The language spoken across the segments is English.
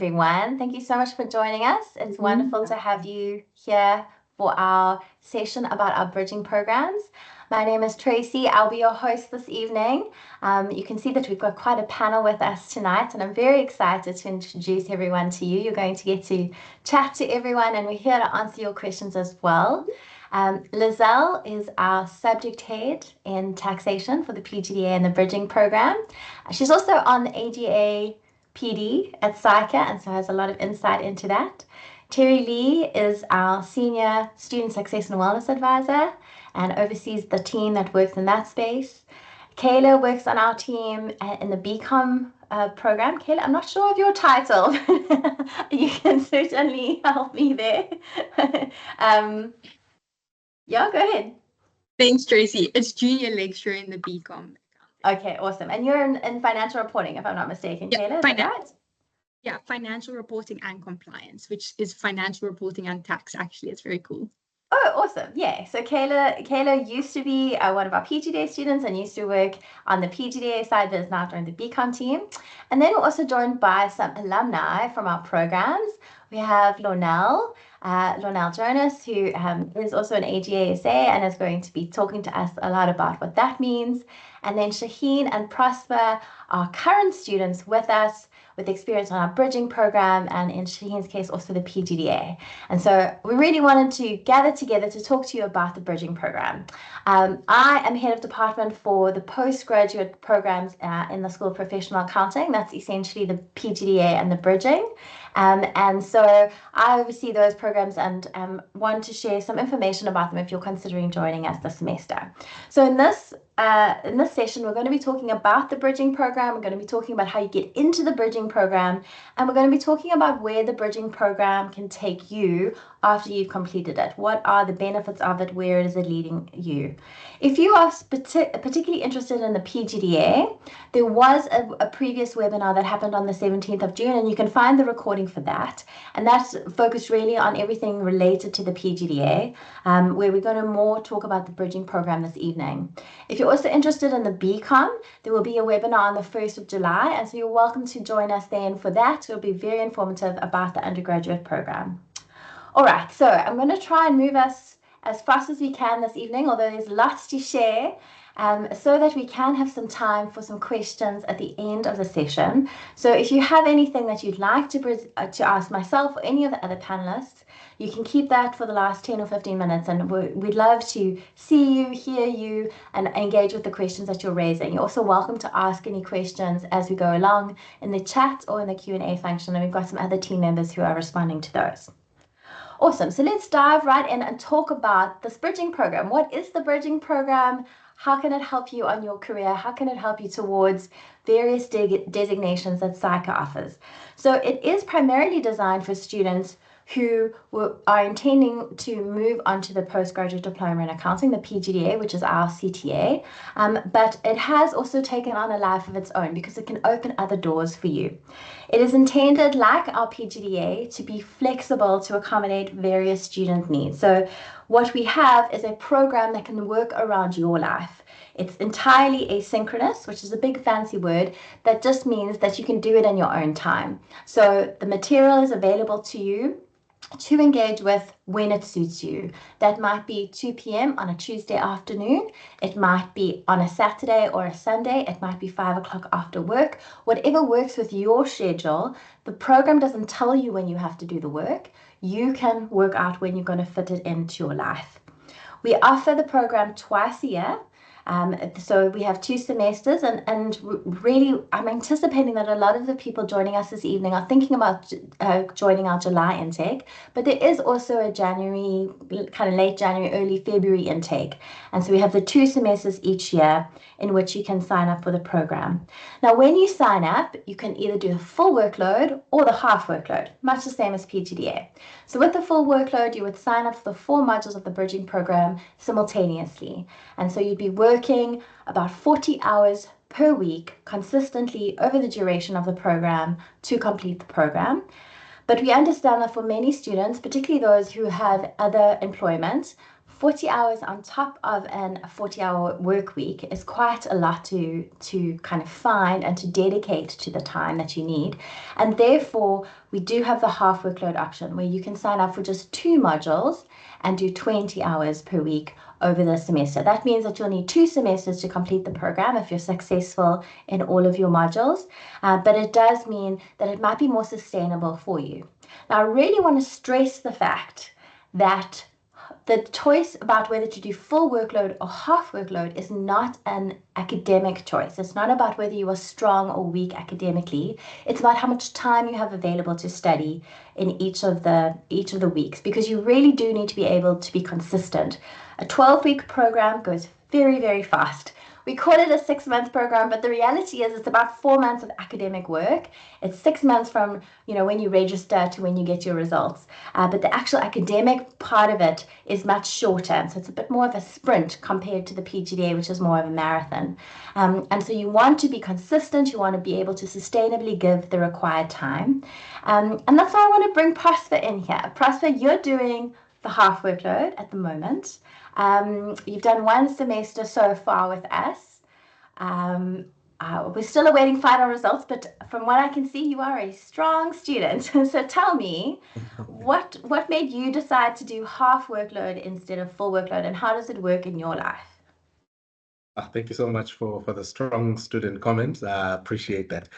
everyone. Thank you so much for joining us. It's wonderful to have you here for our session about our bridging programs. My name is Tracy. I'll be your host this evening. You can see that we've got quite a panel with us tonight, and I'm very excited to introduce everyone to you. You're going to get to chat to everyone, and we're here to answer your questions as well. Lizelle is our subject head in taxation for the PGDA and the bridging program. She's also on the AGA PD at SAICA, and so has a lot of insight into that. Terry Lee is our Senior Student Success and Wellness Advisor and oversees the team that works in that space. Kayla works on our team in the BCom program. Kayla, I'm not sure of your title. You can certainly help me there. Yeah, go ahead. Thanks, Tracy. It's junior lecturer in the BCom. Okay, awesome. And you're in financial reporting, if I'm not mistaken, Kayla, is that right? Yeah, financial reporting and compliance, which is financial reporting and tax, actually. It's very cool. Oh, awesome. Yeah. So Kayla used to be one of our PGDA students and used to work on the PGDA side, but is now joined the BCom team. And then we're also joined by some alumni from our programs. We have Lornell Jonas, who is also an AGASA and is going to be talking to us a lot about what that means. And then Shaheen and Prosper are current students with us with experience on our bridging program, and in Shaheen's case, also the PGDA. And so we really wanted to gather together to talk to you about the bridging program. I am head of department for the postgraduate programs in the School of Professional Accounting. That's essentially the PGDA and the bridging. And so I oversee those programs and want to share some information about them if you're considering joining us this semester. So in this session, we're going to be talking about the bridging program. We're going to be talking about how you get into the bridging program, and we're going to be talking about where the bridging program can take you after you've completed it. What are the benefits of it? Where is it leading you? If you are particularly interested in the PGDA, there was a previous webinar that happened on the 17th of June, and you can find the recording for that. And that's focused really on everything related to the PGDA, where we're going to more talk about the bridging program this evening. If you're also interested in the BCom, there will be a webinar on the 1st of July, and so you're welcome to join us then for that. It'll be very informative about the undergraduate program. All right, so I'm going to try and move us as fast as we can this evening, although there's lots to share, so that we can have some time for some questions at the end of the session. So if you have anything that you'd like to ask myself or any of the other panelists, you can keep that for the last 10 or 15 minutes, and we'd love to see you, hear you, and engage with the questions that you're raising. You're also welcome to ask any questions as we go along in the chat or in the Q&A function, and we've got some other team members who are responding to those. Awesome. So let's dive right in and talk about this bridging program. What is the bridging program? How can it help you on your career? How can it help you towards various designations that SAICA offers? So it is primarily designed for students who are intending to move on to the postgraduate diploma in accounting, the PGDA, which is our CTA, but it has also taken on a life of its own because it can open other doors for you. It is intended, like our PGDA, to be flexible to accommodate various student needs. So what we have is a program that can work around your life. It's entirely asynchronous, which is a big fancy word that just means that you can do it in your own time. So the material is available to you to engage with when it suits you. That might be 2 p.m. on a Tuesday afternoon. It might be on a Saturday or a Sunday. It might be 5 o'clock after work. Whatever works with your schedule, the program doesn't tell you when you have to do the work. You can work out when you're going to fit it into your life. We offer the program twice a year. So we have 2 semesters, and really I'm anticipating that a lot of the people joining us this evening are thinking about joining our July intake, but there is also a January, kind of late January, early February intake. And so we have the 2 semesters each year in which you can sign up for the program. Now, when you sign up, you can either do the full workload or the half workload, much the same as PGDA. So with the full workload, you would sign up for the 4 modules of the bridging program simultaneously. And so you'd be working about 40 hours per week consistently over the duration of the program to complete the program. But we understand that for many students, particularly those who have other employment, 40 hours on top of a 40-hour work week is quite a lot to kind of find and to dedicate to the time that you need. And therefore, we do have the half workload option where you can sign up for just 2 modules and do 20 hours per week over the semester. That means that you'll need 2 semesters to complete the program if you're successful in all of your modules, but it does mean that it might be more sustainable for you. Now, I really want to stress the fact that the choice about whether to do full workload or half workload is not an academic choice. It's not about whether you are strong or weak academically. It's about how much time you have available to study in each of the weeks, because you really do need to be able to be consistent. A 12-week program goes very, very fast. We call it a 6-month program, but the reality is it's about 4 months of academic work. It's 6 months from when you register to when you get your results. But the actual academic part of it is much shorter. So it's a bit more of a sprint compared to the PGDA, which is more of a marathon. And so you want to be consistent. You want to be able to sustainably give the required time. And that's why I want to bring Prosper in here. Prosper, you're doing the half workload at the moment. You've done 1 semester so far with us. We're still awaiting final results, but from what I can see, you are a strong student. So tell me, what made you decide to do half workload instead of full workload, and how does it work in your life? Thank you so much for the strong student comments. I appreciate that.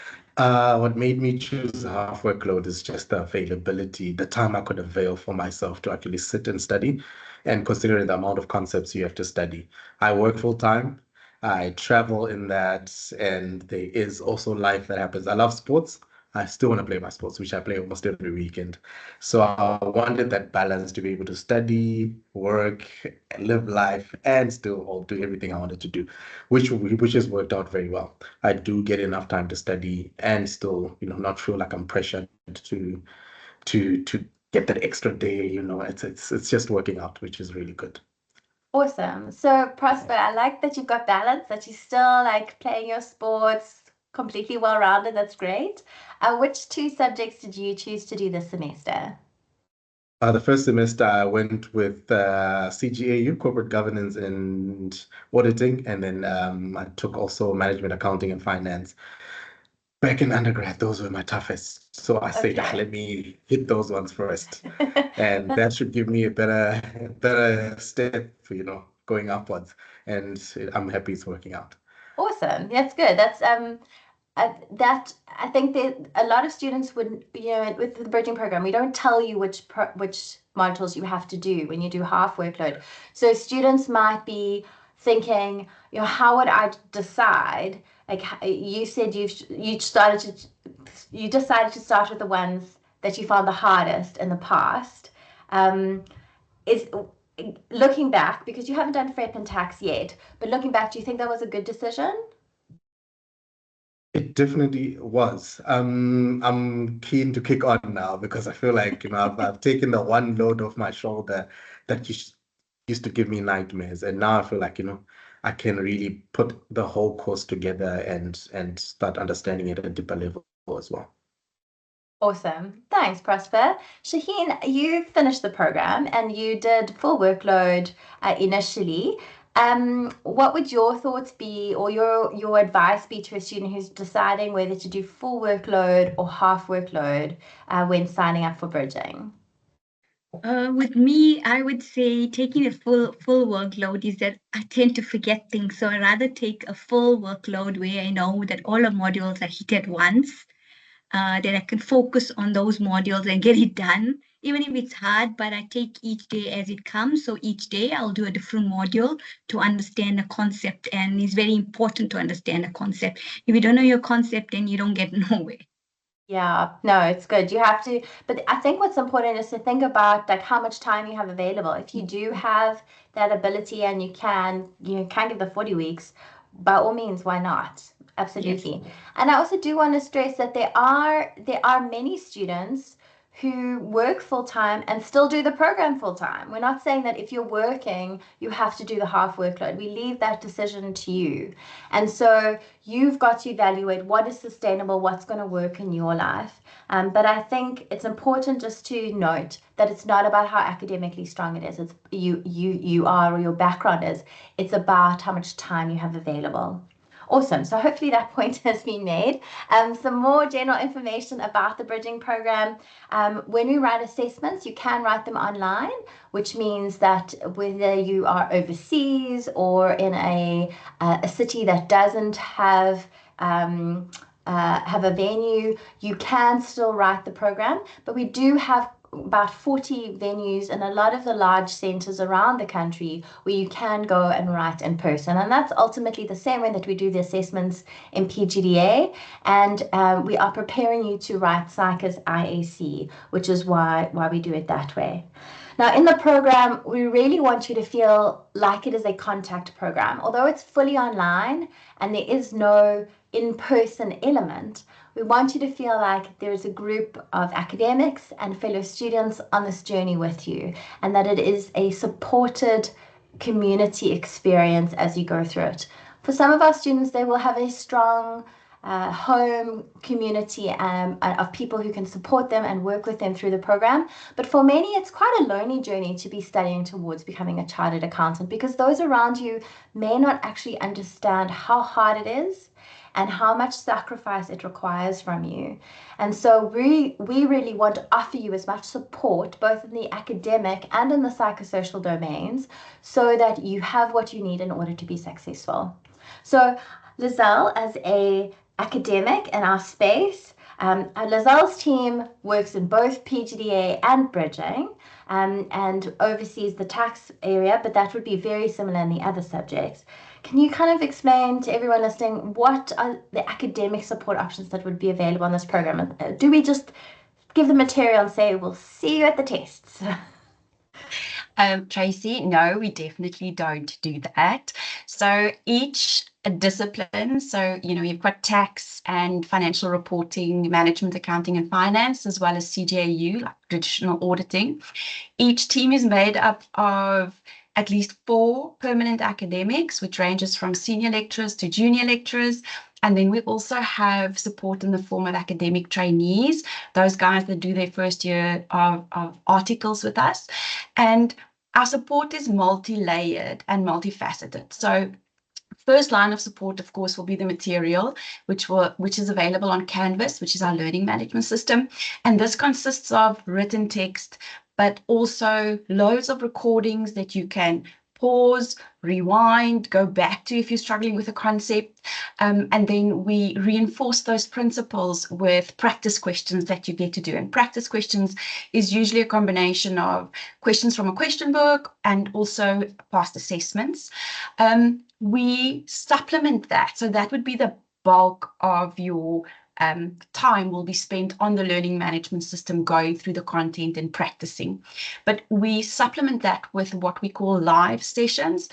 What made me choose half workload is just the availability, the time I could avail for myself to actually sit and study, and considering the amount of concepts you have to study. I work full time, I travel in that, and there is also life that happens. I love sports. I still want to play my sports, which I play almost every weekend. So I wanted that balance to be able to study, work, live life, and still do everything I wanted to do, which has worked out very well. I do get enough time to study and still, not feel like I'm pressured to get that extra day. It's just working out, which is really good. Awesome. So Prosper, I like that you've got balance, that you're still like playing your sports, completely well-rounded. That's great. Which 2 subjects did you choose to do this semester? The first semester I went with CGAU, Corporate Governance and Auditing, and then I took also Management, Accounting, and Finance. Back in undergrad, those were my toughest. So I said, let me hit those ones first. And that should give me a better step for, going upwards. And I'm happy it's working out. Awesome. That's good. That's that I think that a lot of students would, with the bridging program, we don't tell you which modules you have to do when you do half workload. So students might be thinking, how would I decide? Like you said, you decided to start with the ones that you found the hardest in the past. Is looking back, because you haven't done FREP and tax yet, but looking back, do you think that was a good decision? It definitely was. I'm keen to kick on now because I feel like I've taken the one load off my shoulder that used to give me nightmares, and now I feel like I can really put the whole course together and start understanding it at a deeper level as well. Awesome. Thanks, Prosper. Shaheen, you finished the program and you did full workload initially. What would your thoughts be, or your advice be to a student who's deciding whether to do full workload or half workload when signing up for bridging? With me, I would say taking a full workload is that I tend to forget things. So I rather take a full workload where I know that all the modules are hit at once, that I can focus on those modules and get it done, even if it's hard, but I take each day as it comes. So each day I'll do a different module to understand a concept, and it's very important to understand a concept. If you don't know your concept, then you don't get nowhere. Yeah, no, it's good. You have to, but I think what's important is to think about like how much time you have available. If you do have that ability and you can give the 40 weeks, by all means, why not? Absolutely. Yes. And I also do want to stress that there are many students who work full-time and still do the program full-time. We're not saying that if you're working, you have to do the half workload. We leave that decision to you. And so you've got to evaluate what is sustainable, what's going to work in your life. But I think it's important just to note that it's not about how academically strong it is. It's you are, or your background is. It's about how much time you have available. Awesome. So hopefully that point has been made. Some more general information about the bridging program. When we write assessments, you can write them online, which means that whether you are overseas or in a city that doesn't have a venue, you can still write the program. But we do have about 40 venues in a lot of the large centers around the country where you can go and write in person. And that's ultimately the same way that we do the assessments in PGDA. And we are preparing you to write SAICA's IAC, which is why we do it that way. Now, in the program, we really want you to feel like it is a contact program. Although it's fully online and there is no in-person element, we want you to feel like there's a group of academics and fellow students on this journey with you, and that it is a supported community experience as you go through it. For some of our students, they will have a strong home community of people who can support them and work with them through the program. But for many, it's quite a lonely journey to be studying towards becoming a chartered accountant, because those around you may not actually understand how hard it is and how much sacrifice it requires from you. And so we really want to offer you as much support, both in the academic and in the psychosocial domains, so that you have what you need in order to be successful. So Lizelle, as a academic in our space, Lizelle's team works in both PGDA and bridging, and oversees the tax area, but that would be very similar in the other subjects. Can you kind of explain to everyone listening what are the academic support options that would be available on this program? Do we just give the material and say, we'll see you at the tests? Tracy, no, we definitely don't do that. So each discipline, so, you've got tax and financial reporting, management, accounting, and finance, as well as CGAU, like traditional auditing. Each team is made up of at least 4 permanent academics, which ranges from senior lecturers to junior lecturers. And then we also have support in the form of academic trainees, those guys that do their first year of articles with us. And our support is multi-layered and multifaceted. So first line of support, of course, will be the material, which is available on Canvas, which is our learning management system. And this consists of written text, but also loads of recordings that you can pause, rewind, go back to if you're struggling with a concept. And then we reinforce those principles with practice questions that you get to do. And practice questions is usually a combination of questions from a question book and also past assessments. We supplement that. So that would be the bulk of your time will be spent on the learning management system, going through the content and practicing. But we supplement that with what we call live sessions.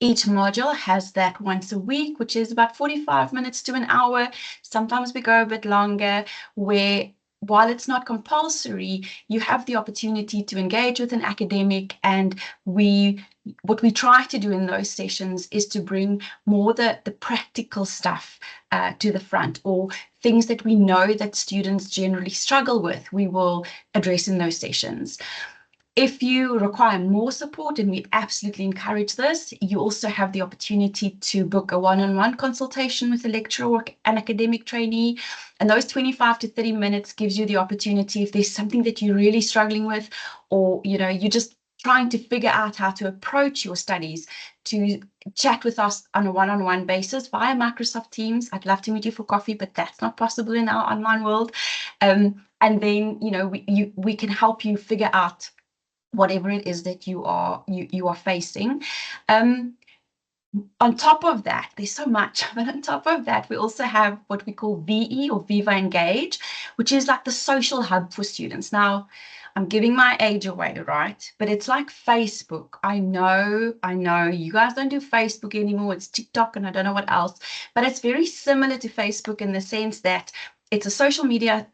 Each module has that once a week, which is about 45 minutes to an hour. Sometimes we go a bit longer, where while it's not compulsory, you have the opportunity to engage with an academic, and what we try to do in those sessions is to bring more the practical stuff to the front, or things that we know that students generally struggle with, we will address in those sessions. If you require more support, and we absolutely encourage this, you also have the opportunity to book a one-on-one consultation with a lecturer or an academic trainee. And those 25 to 30 minutes gives you the opportunity, if there's something that you're really struggling with, or you're just trying to figure out how to approach your studies, to chat with us on a one-on-one basis via Microsoft Teams. I'd love to meet you for coffee, but that's not possible in our online world. And then we can help you figure out whatever it is that you are facing. On top of that, there's so much, but on top of that, we also have what we call VE, or Viva Engage, which is like the social hub for students. Now, I'm giving my age away, right? But it's like Facebook. I know you guys don't do Facebook anymore. It's TikTok and I don't know what else, but it's very similar to Facebook in the sense that it's a social media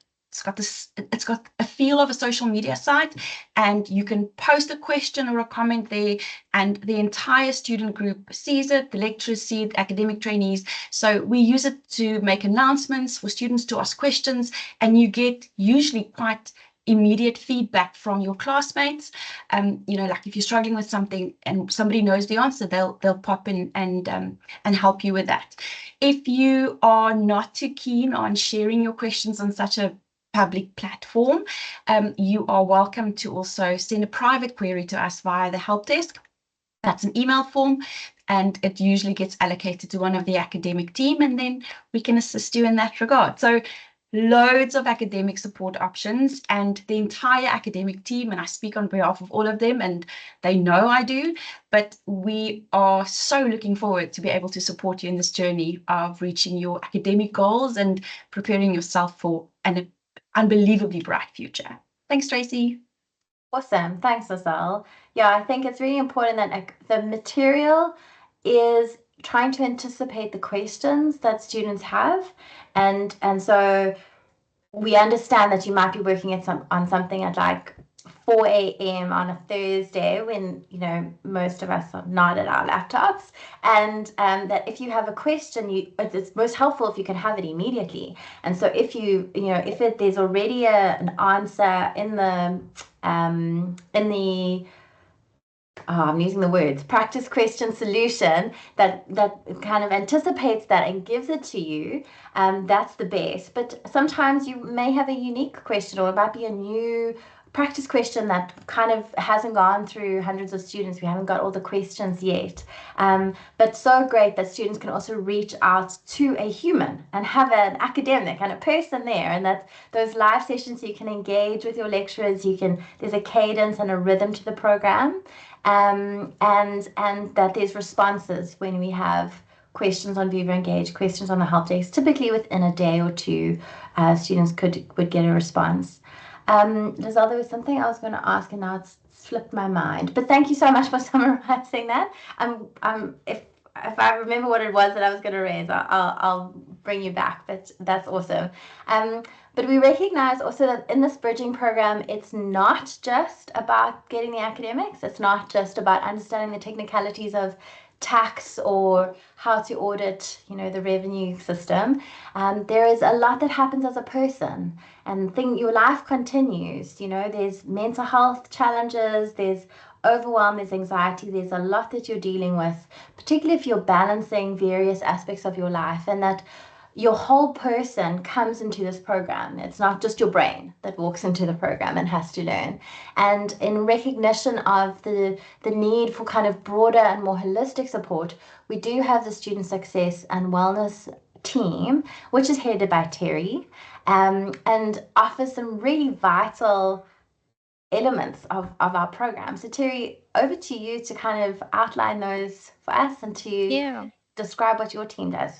it's got a feel of a social media site, and you can post a question or a comment there, and the entire student group sees it, the lecturers see it, academic trainees. So we use it to make announcements for students to ask questions, and you get usually quite immediate feedback from your classmates. Like if you're struggling with something and somebody knows the answer, they'll pop in and help you with that. If you are not too keen on sharing your questions on such a public platform, you are welcome to also send a private query to us via the help desk. That's an email form, and it usually gets allocated to one of the academic team, and then we can assist you in that regard. So loads of academic support options, and the entire academic team, and I speak on behalf of all of them, and they know I do, but we are so looking forward to be able to support you in this journey of reaching your academic goals and preparing yourself for an unbelievably bright future. Thanks, Tracy. Awesome. Thanks, Lizelle. Yeah, I think it's really important that the material is trying to anticipate the questions that students have. And so we understand that you might be working on something at like 4 a.m. on a Thursday when, most of us are not at our laptops, and that if you have a question, it's most helpful if you can have it immediately. And so if there's already an answer in the I'm using the words practice question solution that kind of anticipates that and gives it to you, that's the best. But sometimes you may have a unique question, or it might be a new practice question that kind of hasn't gone through hundreds of students. We haven't got all the questions yet. But so great that students can also reach out to a human and have an academic and a person there, and that those live sessions you can engage with your lecturers. There's a cadence and a rhythm to the program, and that there's responses when we have questions on Viva Engage, questions on the help desk. Typically within a day or two, students would get a response. Lizelle, there was something I was going to ask and now it's slipped my mind. But thank you so much for summarizing that. If I remember what it was that I was going to raise, I'll bring you back. But that's awesome. But we recognize also that in this bridging program, it's not just about getting the academics. It's not just about understanding the technicalities of tax or how to audit, the revenue system. There is a lot that happens as a person, and your life continues. There's mental health challenges, there's overwhelm, there's anxiety, there's a lot that you're dealing with, particularly if you're balancing various aspects of your life, and that your whole person comes into this program. It's not just your brain that walks into the program and has to learn. And in recognition of the need for kind of broader and more holistic support, we do have the Student Success and Wellness team, which is headed by Terry, and offers some really vital elements of our program. So Terry, over to you to kind of outline those for us and to describe what your team does.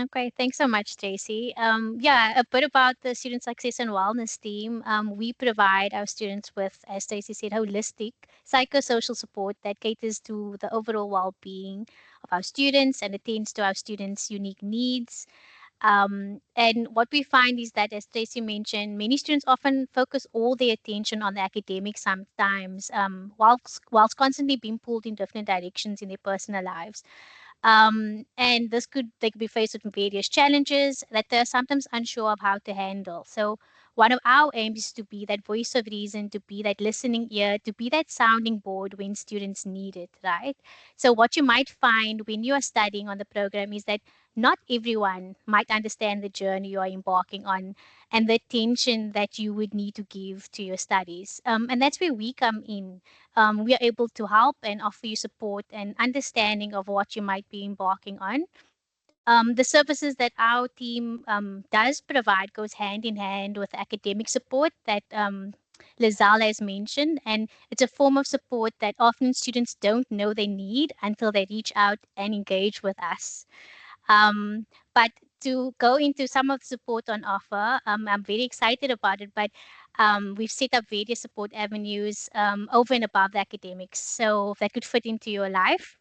Okay, thanks so much, Tracy. A bit about the Student Success and Wellness team. We provide our students with, as Tracy said, holistic psychosocial support that caters to the overall well-being of our students and attends to our students' unique needs. And what we find is that, as Tracy mentioned, many students often focus all their attention on the academics sometimes, whilst constantly being pulled in different directions in their personal lives. And they could be faced with various challenges that they're sometimes unsure of how to handle. So one of our aims is to be that voice of reason, to be that listening ear, to be that sounding board when students need it, right? So what you might find when you are studying on the program is that not everyone might understand the journey you are embarking on and the attention that you would need to give to your studies. And that's where we come in. We are able to help and offer you support and understanding of what you might be embarking on. The services that our team does provide goes hand in hand with academic support that Lizelle has mentioned, and it's a form of support that often students don't know they need until they reach out and engage with us. But to go into some of the support on offer, I'm very excited about it, but we've set up various support avenues over and above the academics, so that could fit into your life.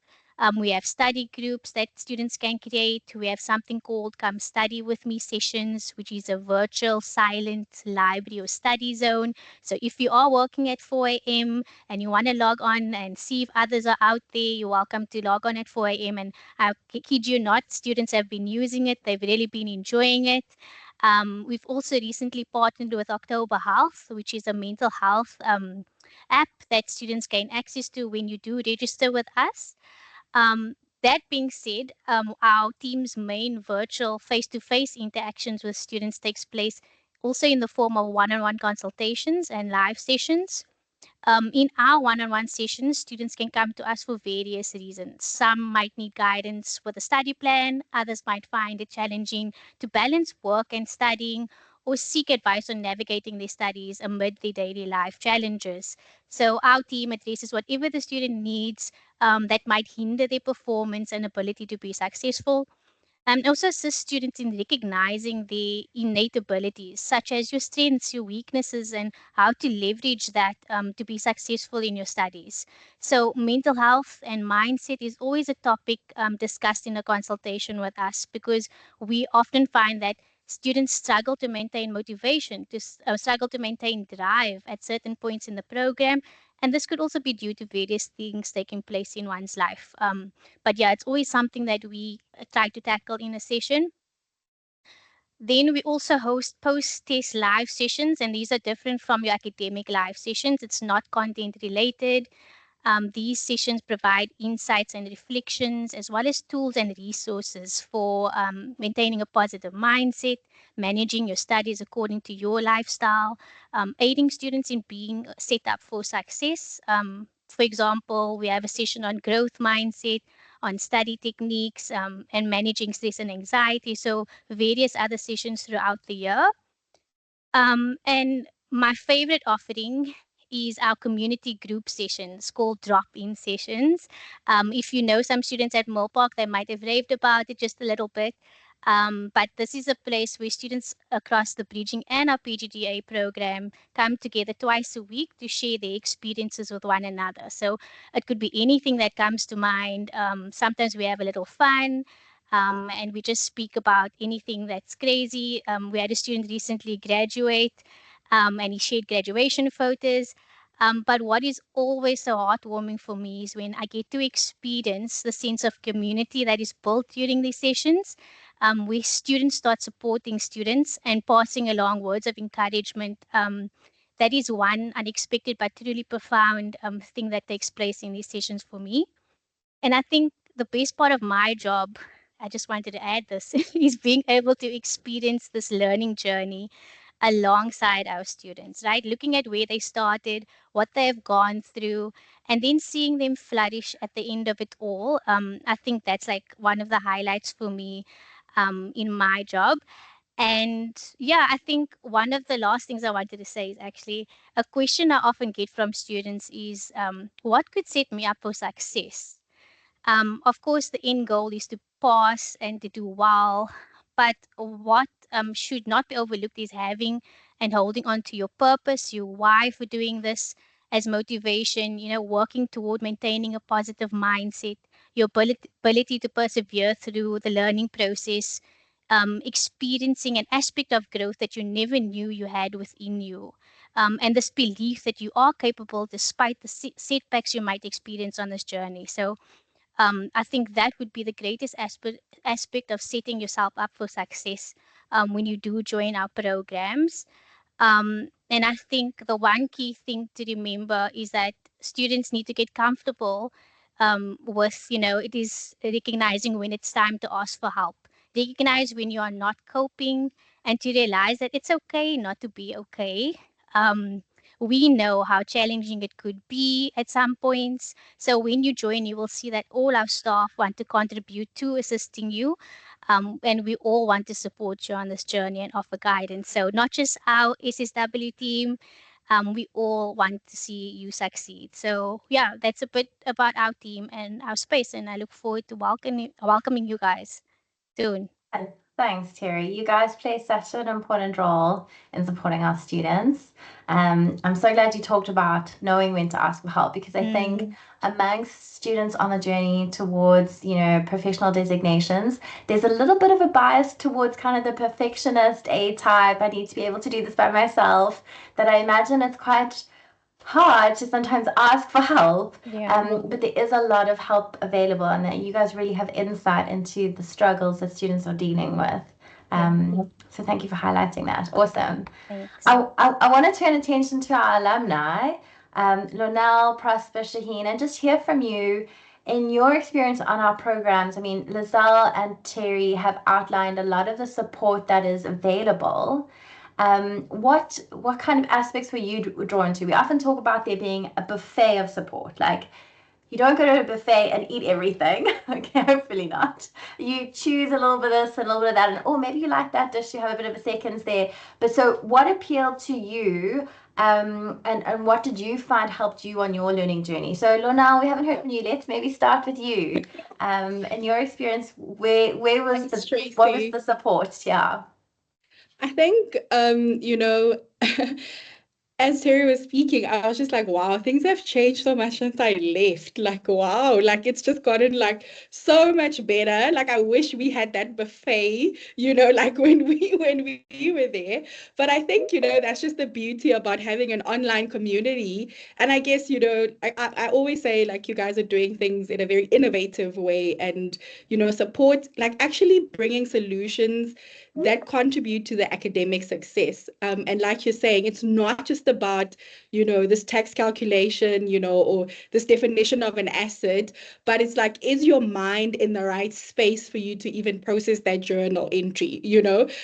We have study groups that students can create. We have something called Come Study With Me sessions, which is a virtual silent library or study zone. So if you are working at 4 a.m. and you want to log on and see if others are out there, you're welcome to log on at 4 a.m. And I kid you not, students have been using it. They've really been enjoying it. We've also recently partnered with October Health, which is a mental health app that students gain access to when you do register with us. That being said, our team's main virtual face-to-face interactions with students takes place also in the form of one-on-one consultations and live sessions. In our one-on-one sessions, students can come to us for various reasons. Some might need guidance with a study plan, others might find it challenging to balance work and studying, or seek advice on navigating their studies amid their daily life challenges. So our team addresses whatever the student needs that might hinder their performance and ability to be successful. Also assist students in recognizing their innate abilities, such as your strengths, your weaknesses, and how to leverage that to be successful in your studies. So mental health and mindset is always a topic discussed in a consultation with us, because we often find that students struggle to maintain motivation, struggle to maintain drive at certain points in the program. And this could also be due to various things taking place in one's life. But yeah, it's always something that we try to tackle in a session. Then we also host post-test live sessions, and these are different from your academic live sessions. It's not content related. These sessions provide insights and reflections, as well as tools and resources for maintaining a positive mindset, managing your studies according to your lifestyle, aiding students in being set up for success. For example, we have a session on growth mindset, on study techniques, and managing stress and anxiety. So various other sessions throughout the year. And my favorite offering is our community group sessions called drop-in sessions. If you know some students at Millpark, they might have raved about it just a little bit. But this is a place where students across the bridging and our PGDA program come together twice a week to share their experiences with one another. So it could be anything that comes to mind. Sometimes we have a little fun. And we just speak about anything that's crazy. We had a student recently graduate, and he shared graduation photos. But what is always so heartwarming for me is when I get to experience the sense of community that is built during these sessions, where students start supporting students and passing along words of encouragement. That is one unexpected but truly profound thing that takes place in these sessions for me. And I think the best part of my job, I just wanted to add this, is being able to experience this learning journey alongside our students, right? Looking at where they started, what they've gone through, and then seeing them flourish at the end of it all. I think that's like one of the highlights for me in my job. And yeah, I think one of the last things I wanted to say is actually a question I often get from students is what could set me up for success? Of course, the end goal is to pass and to do well, but what should not be overlooked is having and holding on to your purpose, your why for doing this as motivation, working toward maintaining a positive mindset, your ability to persevere through the learning process, experiencing an aspect of growth that you never knew you had within you. And this belief that you are capable despite the setbacks you might experience on this journey. So I think that would be the greatest aspect of setting yourself up for success when you do join our programs. And I think the one key thing to remember is that students need to get comfortable with, it is recognizing when it's time to ask for help. Recognize when you are not coping, and to realize that it's okay not to be okay. We know how challenging it could be at some points. So when you join, you will see that all our staff want to contribute to assisting you. And we all want to support you on this journey and offer guidance. So not just our SSW team, we all want to see you succeed. So yeah, that's a bit about our team and our space. And I look forward to welcoming you guys soon. Thanks, Terry. You guys play such an important role in supporting our students. I'm so glad you talked about knowing when to ask for help, because I think amongst students on the journey towards, professional designations, there's a little bit of a bias towards kind of the perfectionist A type. I need to be able to do this by myself, that I imagine it's quite hard to sometimes ask for help. But there is a lot of help available, and that you guys really have insight into the struggles that students are dealing with. So thank you for highlighting that. Awesome. Thanks. I want to turn attention to our alumni, Lonelle, Prosper, Shaheen, and just hear from you in your experience on our programs. I mean, Lizelle and Terry have outlined a lot of the support that is available. What kind of aspects were you drawn to? We often talk about there being a buffet of support. Like, you don't go to a buffet and eat everything. Okay, hopefully not. You choose a little bit of this and a little bit of that, and oh, maybe you like that dish, you have a bit of a seconds there. But so what appealed to you, and what did you find helped you on your learning journey? So Lonelle, we haven't heard from you. Let's maybe start with you. In your experience, where was what was the support? Yeah. I think, as Terry was speaking, I was just like, wow, things have changed so much since I left. Like, wow, like it's just gotten like so much better. Like, I wish we had that buffet, like when we were there. But I think, that's just the beauty about having an online community. And I guess, I always say, like, you guys are doing things in a very innovative way, and, support, like actually bringing solutions that contribute to the academic success. And like you're saying, it's not just about, this tax calculation, or this definition of an asset, but it's like, is your mind in the right space for you to even process that journal entry,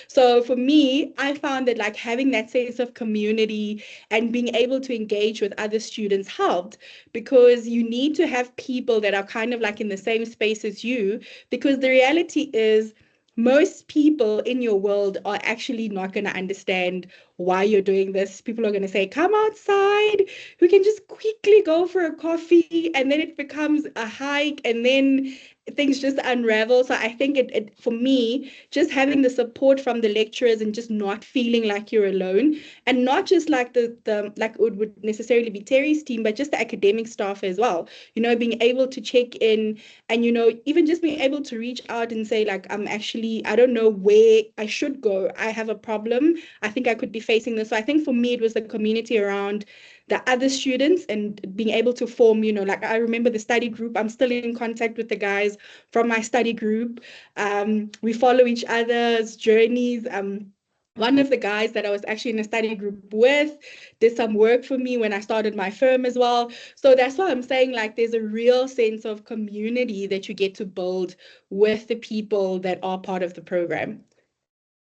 So for me, I found that like having that sense of community and being able to engage with other students helped, because you need to have people that are kind of like in the same space as you, because the reality is, most people in your world are actually not going to understand why you're doing this. People are going to say, come outside, we can just quickly go for a coffee, and then it becomes a hike, and then things just unravel. So I think it for me, just having the support from the lecturers and just not feeling like you're alone, and not just like the like it would necessarily be Terry's team, but just the academic staff as well, being able to check in, and even just being able to reach out and say, like, I don't know where I should go, I have a problem, I think I could be facing this. So I think for me, it was the community around the other students and being able to form, like I remember the study group. I'm still in contact with the guys from my study group. We follow each other's journeys. One of the guys that I was actually in a study group with did some work for me when I started my firm as well. So that's why I'm saying, like, there's a real sense of community that you get to build with the people that are part of the program.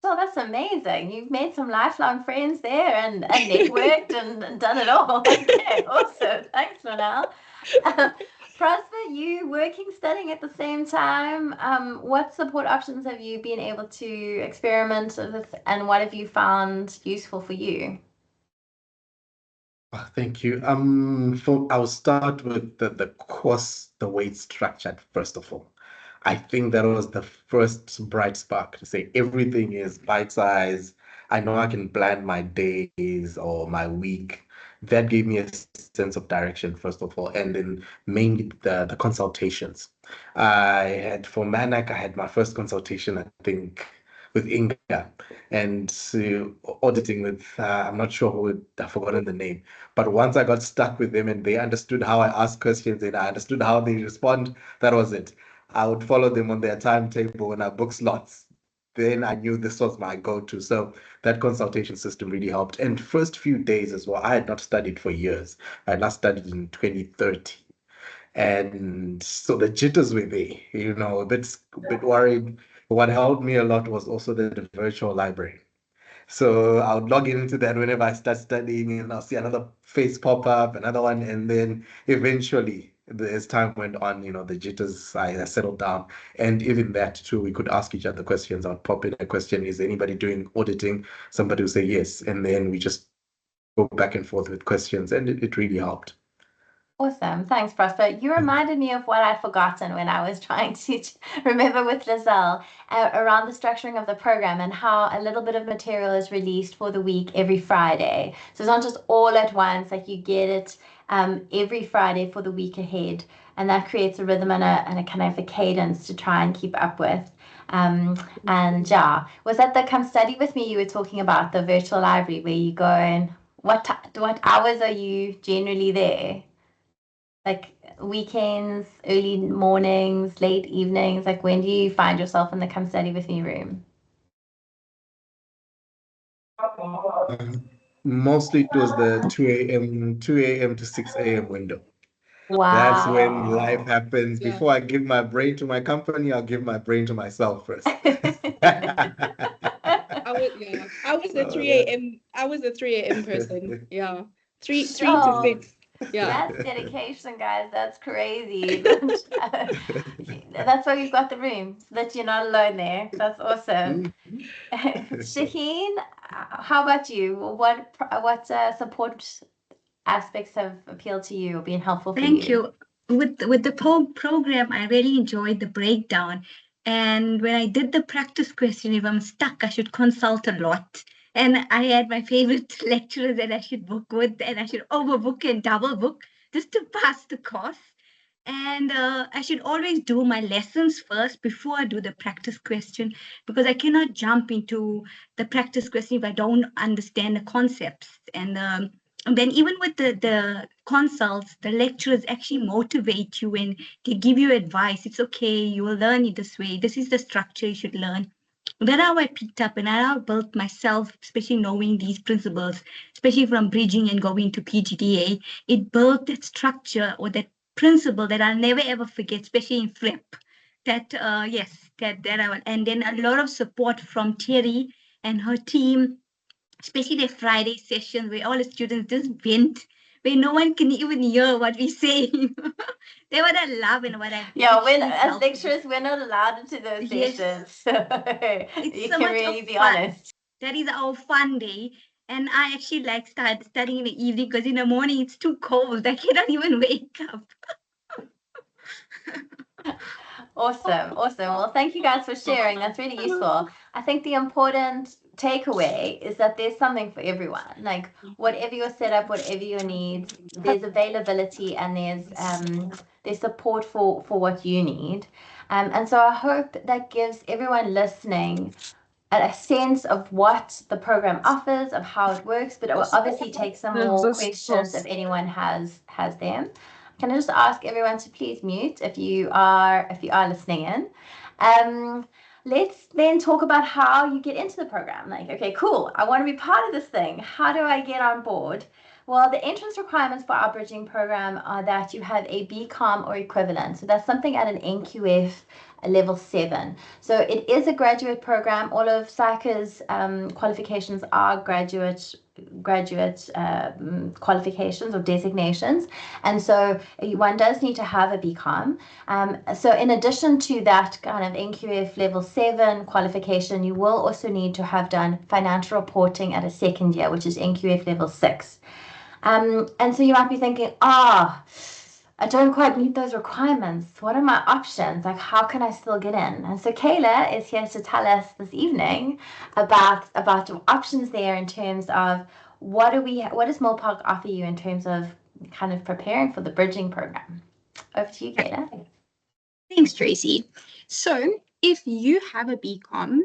Oh, that's amazing. You've made some lifelong friends there and networked and done it all. Okay, awesome. Thanks, Lonelle. Prosper, you working, studying at the same time. What support options have you been able to experiment with, and what have you found useful for you? Thank you. I'll start with the course, the way it's structured, first of all. I think that was the first bright spark to say everything is bite-sized. I know I can plan my days or my week. That gave me a sense of direction, first of all, and then mainly the consultations. For Manac, I had my first consultation, I think, with Inga, and auditing with, I'm not sure who, I've forgotten the name, but once I got stuck with them and they understood how I ask questions and I understood how they respond, that was it. I would follow them on their timetable when I book slots. Then I knew this was my go-to. So that consultation system really helped. And first few days as well, I had not studied for years. I had last studied in 2013. And so the jitters were there, a bit worried. What helped me a lot was also the virtual library. So I would log into that whenever I start studying, and I'll see another face pop up, another one, and then eventually, as time went on, the jitters, I settled down. And even that too, we could ask each other questions. I would pop in a question, is anybody doing auditing? Somebody would say yes. And then we just go back and forth with questions, and it really helped. Awesome. Thanks, Prosper. You reminded me of what I'd forgotten when I was trying to remember with Lizelle around the structuring of the program and how a little bit of material is released for the week every Friday. So it's not just all at once, like you get it every Friday for the week ahead. And that creates a rhythm and a kind of a cadence to try and keep up with. And yeah, was that the Come Study With Me you were talking about, the virtual library where you go and what hours are you generally there? Like weekends, early mornings, late evenings? Like when do you find yourself in the Come Study With Me room? Mostly it was the 2 a.m. to 6 a.m. window. That's Wow. when life happens. Yeah. Before I give my brain to my company, I'll give my brain to myself first. I was the 3 a.m. I was the 3 a.m. person. Yeah. 3 to Oh, 6. Yeah. That's dedication, guys. That's crazy. That's why we've got the room, so that you're not alone there. That's awesome. Shaheen, how about you? What support aspects have appealed to you or been helpful for Thank you? you. With the program, I really enjoyed the breakdown. And when I did the practice question, if I'm stuck, I should consult a lot. And I had my favorite lecturers that I should book with, and I should overbook and double book just to pass the course. And I should always do my lessons first before I do the practice question, because I cannot jump into the practice question if I don't understand the concepts. And then even with the consults, the lecturers actually motivate you and they give you advice. It's okay, you will learn it this way. This is the structure you should learn. That how I picked up and how I built myself, especially knowing these principles, especially from bridging and going to PGDA. It built that structure or that principle that I'll never ever forget, especially in FLIP. That yes, that I will. And then a lot of support from Terry and her team, especially the Friday sessions where all the students just vent, where no one can even hear what we say. They what I love and what I When as lecturers we're not allowed into those sessions, so you so can much really of be fun. honest. That is our fun day. And I actually like studying in the evening because in the morning it's too cold. I cannot even wake up. Awesome. Well, thank you guys for sharing. That's really useful. I think the important takeaway is that there's something for everyone. Like whatever your setup, whatever your needs, there's availability and there's support for what you need. And so I hope that gives everyone listening a sense of what the program offers, of how it works, but it will obviously take some more questions if anyone has them. Can I just ask everyone to please mute if you are listening in? Let's then talk about how you get into the program. Like, okay, cool, I want to be part of this thing. How do I get on board? Well, the entrance requirements for our bridging program are that you have a BCom or equivalent. So that's something at an NQF level 7. So it is a graduate program. All of SAICA's qualifications are graduate qualifications or designations, and so one does need to have a BCom. So in addition to that kind of NQF level 7 qualification, you will also need to have done financial reporting at a second year, which is NQF level 6. And so you might be thinking, I don't quite meet those requirements. What are my options? Like, how can I still get in? And so Kayla is here to tell us this evening about the options there in terms of what does Milpark offer you in terms of kind of preparing for the bridging program? Over to you, Kayla. Thanks, Tracy. So if you have a BCom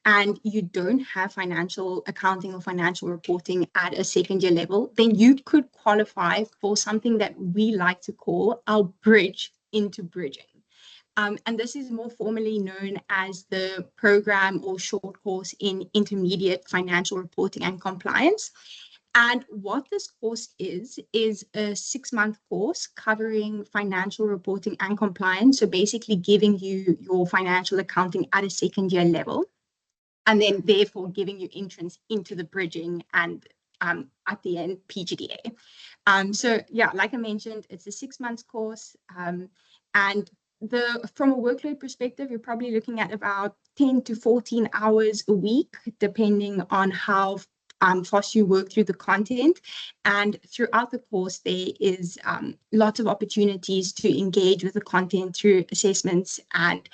and you don't have financial accounting or financial reporting at a second year level, then you could qualify for something that we like to call our bridge into bridging. And this is more formally known as the program or short course in intermediate financial reporting and compliance. And what this course is a 6-month course covering financial reporting and compliance. So basically giving you your financial accounting at a second year level, and then therefore giving you entrance into the bridging and at the end, PGDA. So yeah, like I mentioned, it's a 6-month course. And from a workload perspective, you're probably looking at about 10 to 14 hours a week, depending on how fast you work through the content. And throughout the course, there is lots of opportunities to engage with the content through assessments and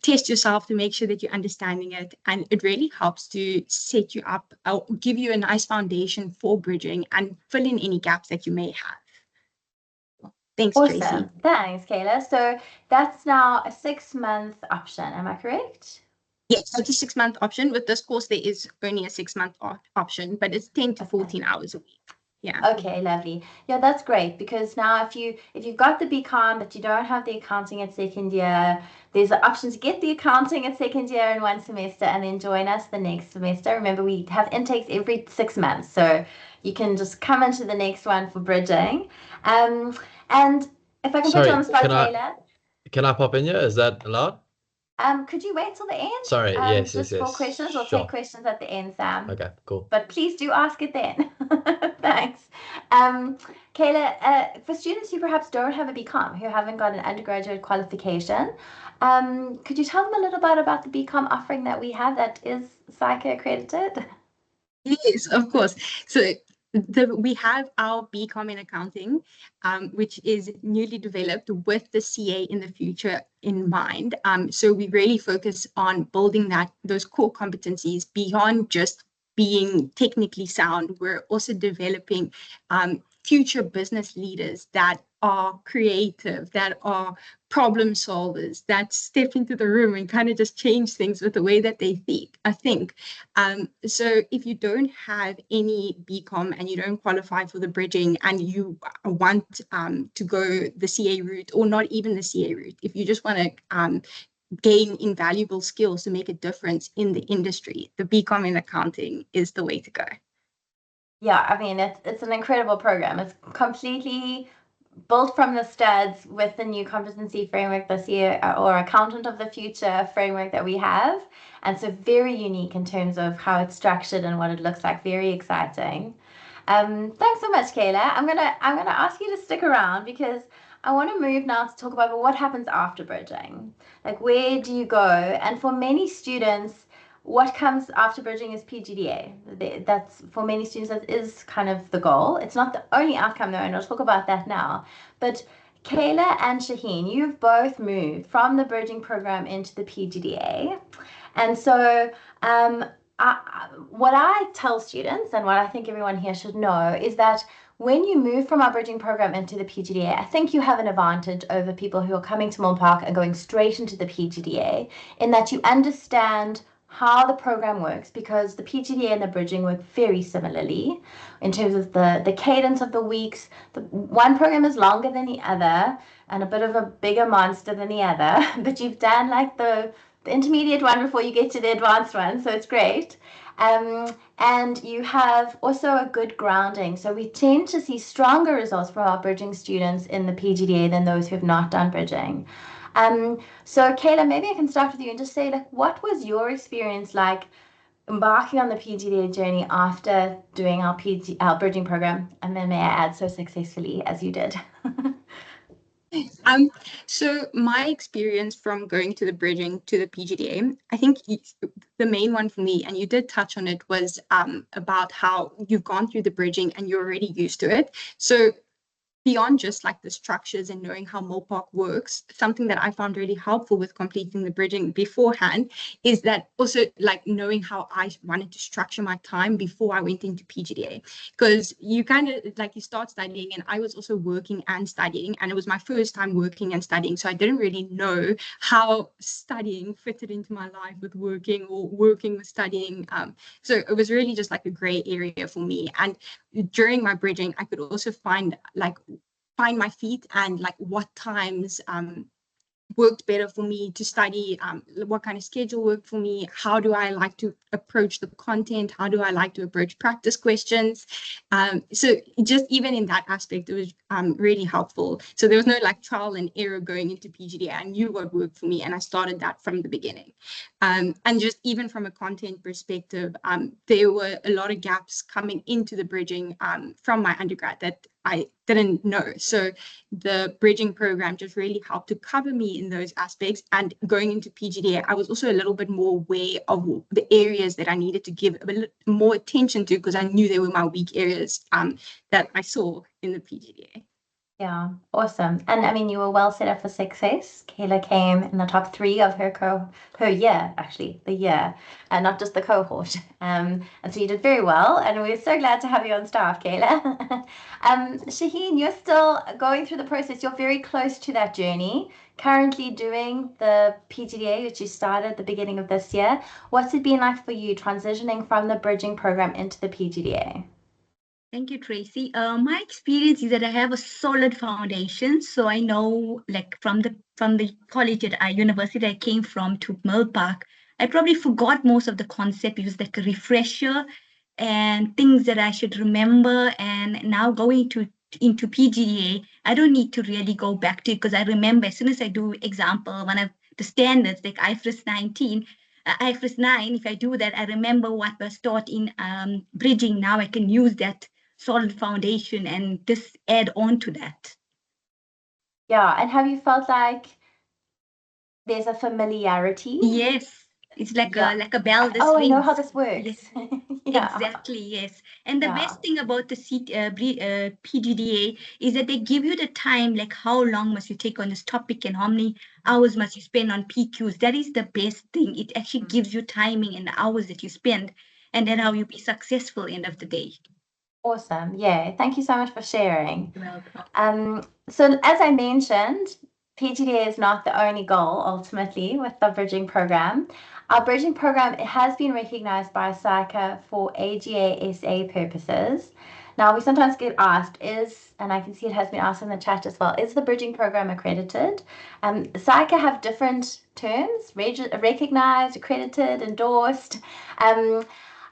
test yourself to make sure that you're understanding it. And it really helps to set you up, or give you a nice foundation for bridging and fill in any gaps that you may have. Thanks, Tracy. Awesome. Thanks, Kayla. So that's now a 6-month option. Am I correct? Yes, so it's a 6-month option. With this course, there is only a 6-month option, but it's 10 to 14 hours a week. Yeah. Okay, lovely. Yeah, that's great, because now if you've got the BCom but you don't have the accounting at second year, there's an option to get the accounting at second year in 1 semester and then join us the next semester. Remember, we have intakes every 6 months, so you can just come into the next one for bridging. And if I can put you on the spot, Taylor. Can I pop in here? Is that allowed? Could you wait till the end? Sorry, yes, just yes. for questions. We'll Sure. take questions at the end, Sam. Okay, cool. But please do ask it then. Thanks. Kayla, for students who perhaps don't have a BCom, who haven't got an undergraduate qualification, could you tell them a little bit about the BCom offering that we have that is SAICA accredited? Yes, of course. So we have our BCom in accounting, which is newly developed with the CA in the future in mind. So we really focus on building those core competencies beyond just being technically sound. We're also developing future business leaders that are creative, that are problem solvers, that step into the room and kind of just change things with the way that they think. So if you don't have any BCom and you don't qualify for the bridging and you want to go the CA route, or not even the CA route, if you just want to gain invaluable skills to make a difference in the industry, the BCom in accounting is the way to go. Yeah, I mean, it's an incredible program. It's completely built from the studs with the new competency framework this year, or accountant of the future framework that we have. And so very unique in terms of how it's structured and what it looks like. Very exciting. Thanks so much, Kayla. I'm gonna ask you to stick around, because I want to move now to talk about what happens after bridging. Like, where do you go? And for many students, what comes after bridging is PGDA. That's, for many students, that is kind of the goal. It's not the only outcome though, and I'll talk about that now. But Kayla and Shaheen, you've both moved from the bridging program into the PGDA. And so what I tell students, and what I think everyone here should know, is that when you move from our bridging program into the PGDA, I think you have an advantage over people who are coming to Milpark and going straight into the PGDA, in that you understand how the program works, because the PGDA and the bridging work very similarly in terms of the cadence of the weeks. The one program is longer than the other and a bit of a bigger monster than the other, but you've done like the intermediate one before you get to the advanced one, so it's great. And you have also a good grounding. So we tend to see stronger results from our bridging students in the PGDA than those who have not done bridging. So Kayla, maybe I can start with you and just say, like, what was your experience like embarking on the PGDA journey after doing our bridging program? And then may I add, so successfully as you did. So my experience from going to the bridging to the PGDA, I think the main one for me, and you did touch on it, was about how you've gone through the bridging and you're already used to it. So beyond just like the structures and knowing how Milpark works, something that I found really helpful with completing the bridging beforehand is that also like knowing how I wanted to structure my time before I went into PGDA. Because you kind of like, you start studying, and I was also working and studying, and it was my first time working and studying. So I didn't really know how studying fitted into my life with working, or working with studying. So it was really just like a gray area for me. And during my bridging, I could also find my feet and like what times worked better for me to study, what kind of schedule worked for me, how do I like to approach the content, how do I like to approach practice questions. So just even in that aspect, it was really helpful. So there was no like trial and error going into PGDA. I knew what worked for me, and I started that from the beginning. And just even from a content perspective, there were a lot of gaps coming into the bridging from my undergrad that I didn't know. So the bridging program just really helped to cover me in those aspects. And going into PGDA, I was also a little bit more aware of the areas that I needed to give a bit more attention to, because I knew they were my weak areas that I saw in the PGDA. Yeah, awesome. And I mean, you were well set up for success. Kayla came in the top 3 of her year, actually, the year, and not just the cohort. And so you did very well, and we're so glad to have you on staff, Kayla. Shaheen, you're still going through the process. You're very close to that journey. Currently doing the PGDA, which you started at the beginning of this year. What's it been like for you transitioning from the bridging program into the PGDA? Thank you, Tracy. My experience is that I have a solid foundation. So I know, like from the college at university I came from to Millpark, I probably forgot most of the concept. It was like a refresher and things that I should remember. And now going into PGDA, I don't need to really go back to it, because I remember as soon as I do example, one of the standards like IFRS 19, IFRS 9, if I do that, I remember what was taught in bridging. Now I can use that solid foundation and just add on to that. Yeah, and have you felt like there's a familiarity? Yes, it's like a bell. This I know rings. how this works. Yes. Yeah. Exactly, yes. And the Yeah. best thing about the PGDA is that they give you the time, like how long must you take on this topic and how many hours must you spend on PQs. That is the best thing. It actually gives you timing and the hours that you spend, and then how you be successful end of the day. Awesome. Yeah. Thank you so much for sharing. You're welcome. So as I mentioned, PGDA is not the only goal ultimately with the bridging program. Our bridging program has been recognized by SAICA for AGA SA purposes. Now we sometimes get asked, and I can see it has been asked in the chat as well, is the bridging program accredited? SAICA have different terms: recognized, accredited, endorsed.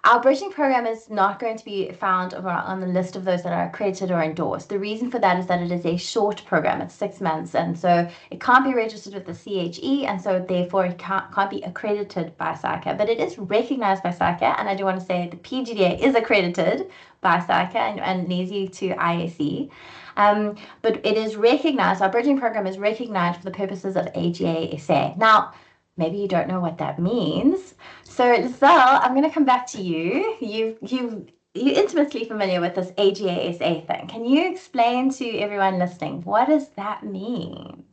Our bridging program is not going to be found on the list of those that are accredited or endorsed. The reason for that is that it is a short program. It's 6 months, and so it can't be registered with the CHE, and so therefore it can't be accredited by SAICA. But it is recognized by SAICA, and I do want to say the PGDA is accredited by SAICA and leads you to ISE. But it is recognized, our bridging program is recognized for the purposes of AGA SA. Now, maybe you don't know what that means. So, Lizelle, I'm going to come back to you. You're intimately familiar with this AGA SA thing. Can you explain to everyone listening, what does that mean?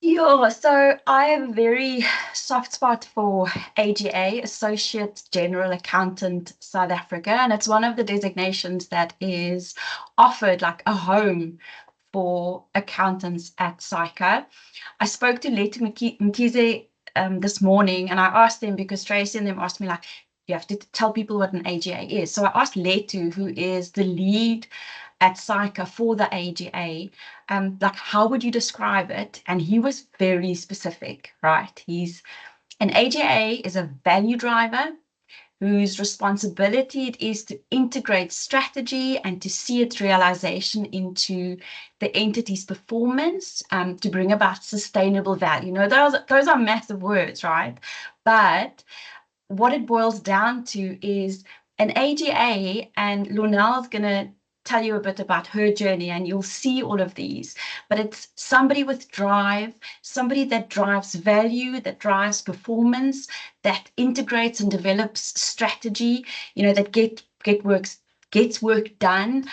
Yeah, so I have a very soft spot for AGA, Associate General Accountant South Africa, and it's one of the designations that is offered like a home for accountants at SAICA. I spoke to Letu Mkhize this morning, and I asked them, because Tracy and them asked me, like, you have to tell people what an AGA is. So I asked Letu, who is the lead at SAICA for the AGA, like, how would you describe it? And he was very specific, right? An AGA is a value driver whose responsibility it is to integrate strategy and to see its realization into the entity's performance, to bring about sustainable value. Those are massive words, right? But what it boils down to is an AGA, and Lornell is going to tell you a bit about her journey, and you'll see all of these, but it's somebody with drive, somebody that drives value, that drives performance, that integrates and develops strategy, that gets work done.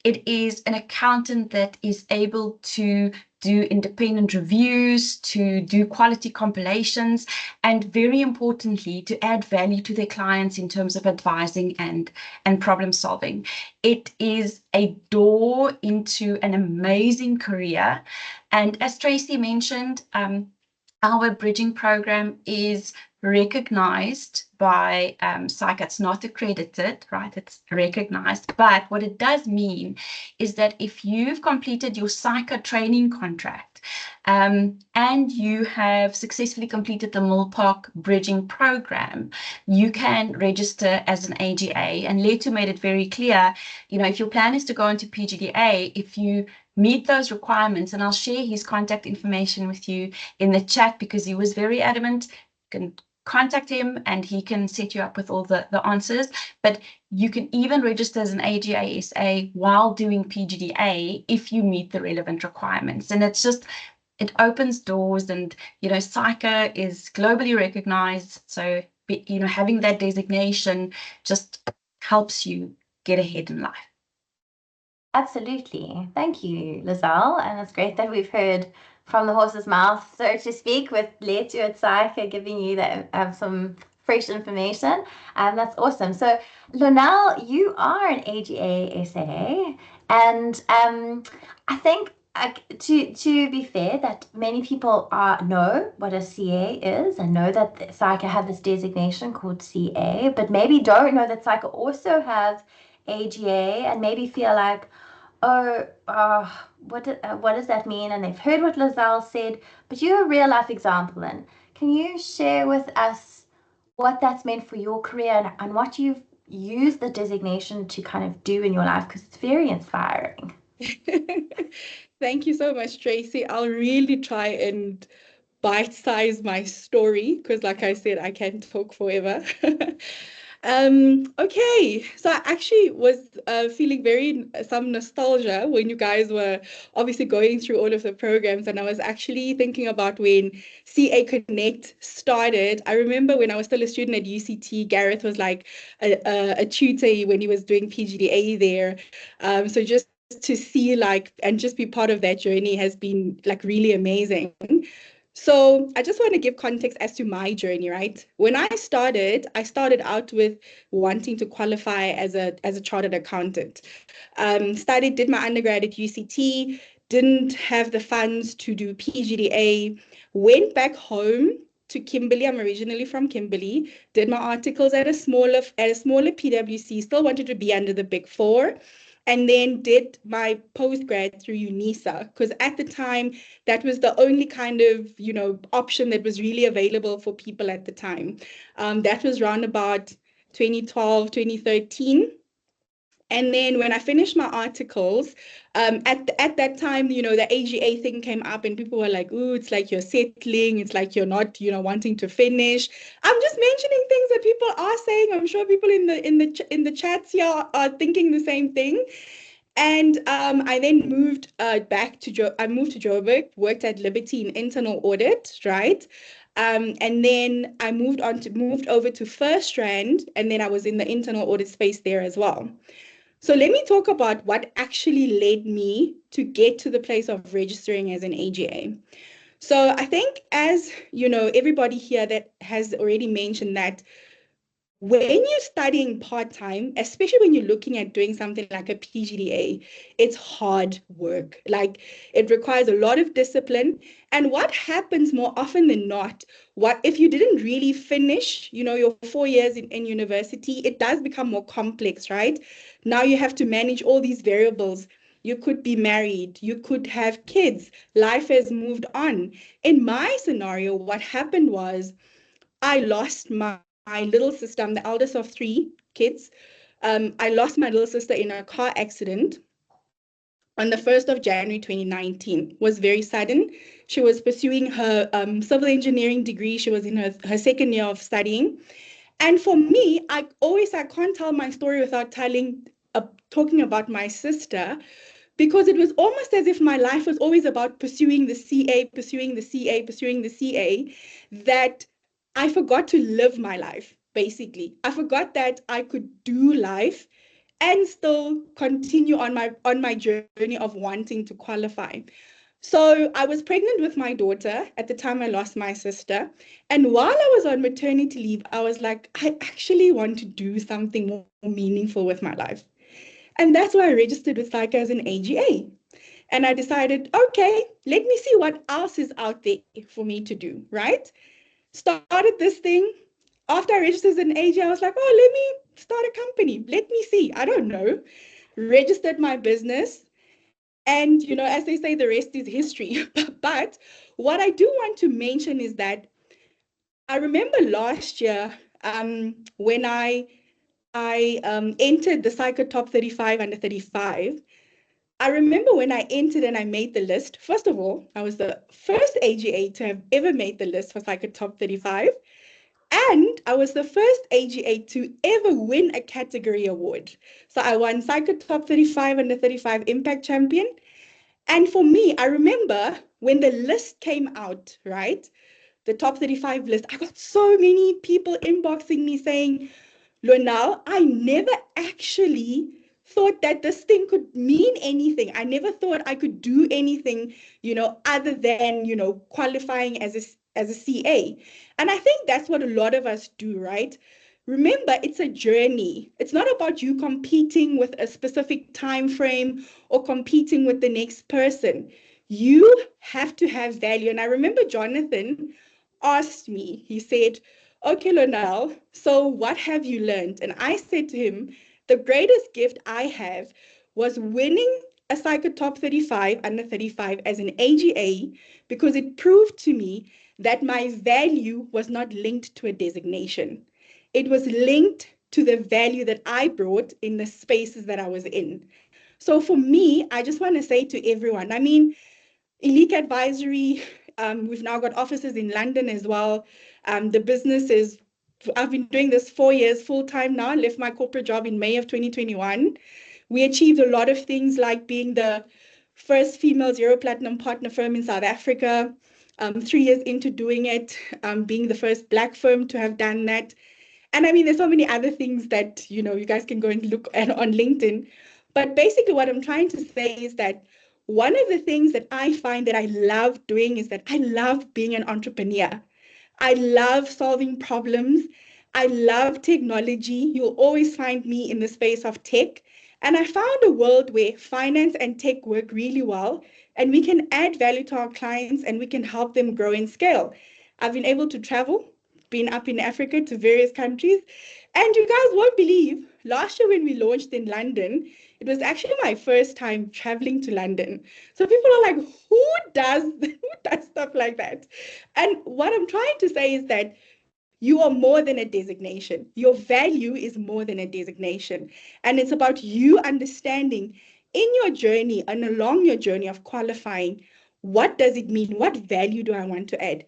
It is an accountant that is able to do independent reviews, to do quality compilations, and very importantly, to add value to their clients in terms of advising and problem solving. It is a door into an amazing career. And as Tracy mentioned, our bridging program is recognized by SAICA. It's not accredited, right? It's recognized. But what it does mean is that if you've completed your SAICA training contract and you have successfully completed the Millpark bridging program, you can register as an AGA. And Letu made it very clear, if your plan is to go into PGDA, if you meet those requirements, and I'll share his contact information with you in the chat, because he was very adamant. You can contact him and he can set you up with all the answers. But you can even register as an AGA SA while doing PGDA if you meet the relevant requirements. And it's just, it opens doors, and, you know, SAICA is globally recognized. So, you know, having that designation just helps you get ahead in life. Absolutely. Thank you, Lizelle. And it's great that we've heard from the horse's mouth, so to speak, with Letu at SAICA giving you that some fresh information. That's awesome. So, Lonelle, you are an AGA SA, and I think to be fair, that many people know what a CA is and know that SAICA have this designation called CA, but maybe don't know that SAICA also has AGA and maybe feel like, oh, what does that mean? And they've heard what Lizelle said, but you're a real life example. And can you share with us what that's meant for your career and what you've used the designation to kind of do in your life? Because it's very inspiring. Thank you so much, Tracy. I'll really try and bite-size my story because, like I said, I can talk forever. Okay, so I actually was feeling some nostalgia when you guys were obviously going through all of the programs, and I was actually thinking about when CA Connect started. I remember when I was still a student at UCT, Gareth was like a tutor when he was doing PGDA there. So just to see and just be part of that journey has been really amazing. So I just want to give context as to my journey, right? When I started out with wanting to qualify as a chartered accountant. Did my undergrad at UCT, didn't have the funds to do PGDA, went back home to Kimberley. I'm originally from Kimberley, did my articles at a smaller PwC, still wanted to be under the Big Four. And then did my postgrad through UNISA, because at the time, that was the only kind of, option that was really available for people at the time. That was around about 2012, 2013. And then when I finished my articles, at that time, the AGA thing came up and people were like, ooh, it's like you're settling. It's like you're not, wanting to finish. I'm just mentioning things that people are saying. I'm sure people in the chats here are thinking the same thing. And I then moved back to I moved to Joburg, worked at Liberty in internal audit, right? And then I moved over to FirstRand, and then I was in the internal audit space there as well. So let me talk about what actually led me to get to the place of registering as an AGA. So I think, as everybody here that has already mentioned that when you're studying part-time, especially when you're looking at doing something like a PGDA, it's hard work. Like, it requires a lot of discipline. And what happens more often than not, if you didn't really finish, your 4 years in university, it does become more complex, right? Now you have to manage all these variables. You could be married, you could have kids, life has moved on. In my scenario, what happened was I lost my little sister. I'm the eldest of 3 kids. I lost my little sister in a car accident on the 1st of January 2019. It was very sudden. She was pursuing her civil engineering degree. She was in her second year of studying. And for me, I can't tell my story without talking about my sister, because it was almost as if my life was always about pursuing the CA, that I forgot to live my life, basically. I forgot that I could do life and still continue on my journey of wanting to qualify. So I was pregnant with my daughter at the time I lost my sister. And while I was on maternity leave, I was like, I actually want to do something more meaningful with my life. And that's why I registered with SAICA as an AGA. And I decided, okay, let me see what else is out there for me to do, right? Started this thing. After I registered as an AGA, I was like, oh, let me start a company. Let me see. I don't know. Registered my business. And, as they say, the rest is history. But what I do want to mention is that I remember last year when I entered the SAICA Top 35 Under 35. I remember when I entered and I made the list. First of all, I was the first AGA to have ever made the list for SAICA Top 35. And I was the first AGA to ever win a category award. So I won Psycho Top 35 Under 35 Impact Champion. And for me, I remember when the list came out, right? The top 35 list, I got so many people inboxing me saying, Lonal, I never actually thought that this thing could mean anything. I never thought I could do anything, other than, qualifying as a CA. And I think that's what a lot of us do, right? Remember, it's a journey. It's not about you competing with a specific time frame or competing with the next person. You have to have value. And I remember Jonathan asked me, he said, okay, Lonal, so what have you learned? And I said to him, the greatest gift I have was winning a Psycho Top 35 Under 35 as an AGA, because it proved to me that my value was not linked to a designation. It was linked to the value that I brought in the spaces that I was in. So for me, I just want to say to everyone, I mean, Elite Advisory, we've now got offices in London as well. The business is, I've been doing this 4 years full-time now, left my corporate job in May of 2021. We achieved a lot of things like being the first female Zero Platinum partner firm in South Africa, 3 years into doing it, being the first Black firm to have done that. And I mean, there's so many other things that, you guys can go and look at on LinkedIn. But basically what I'm trying to say is that one of the things that I find that I love doing is that I love being an entrepreneur. I love solving problems. I love technology. You'll always find me in the space of tech. And I found a world where finance and tech work really well, and we can add value to our clients and we can help them grow and scale. I've been able to travel, been up in Africa to various countries. And you guys won't believe, last year when we launched in London, it was actually my first time traveling to London. So people are like, who does stuff like that? And what I'm trying to say is that you are more than a designation. Your value is more than a designation. And it's about you understanding in your journey and along your journey of qualifying, what does it mean? What value do I want to add?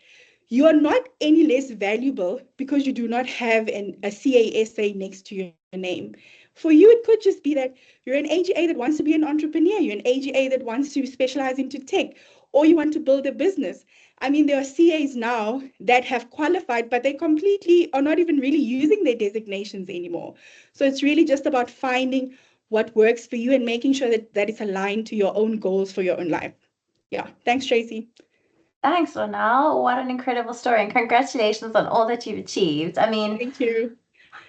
You are not any less valuable because you do not have a CASA next to your name. For you, it could just be that you're an AGA that wants to be an entrepreneur. You're an AGA that wants to specialize into tech, or you want to build a business. I mean, there are CAs now that have qualified, but they completely are not even really using their designations anymore. So it's really just about finding what works for you and making sure that it's aligned to your own goals for your own life. Yeah. Thanks, Tracy. Thanks, Lonal. What an incredible story, and congratulations on all that you've achieved. I mean, thank you.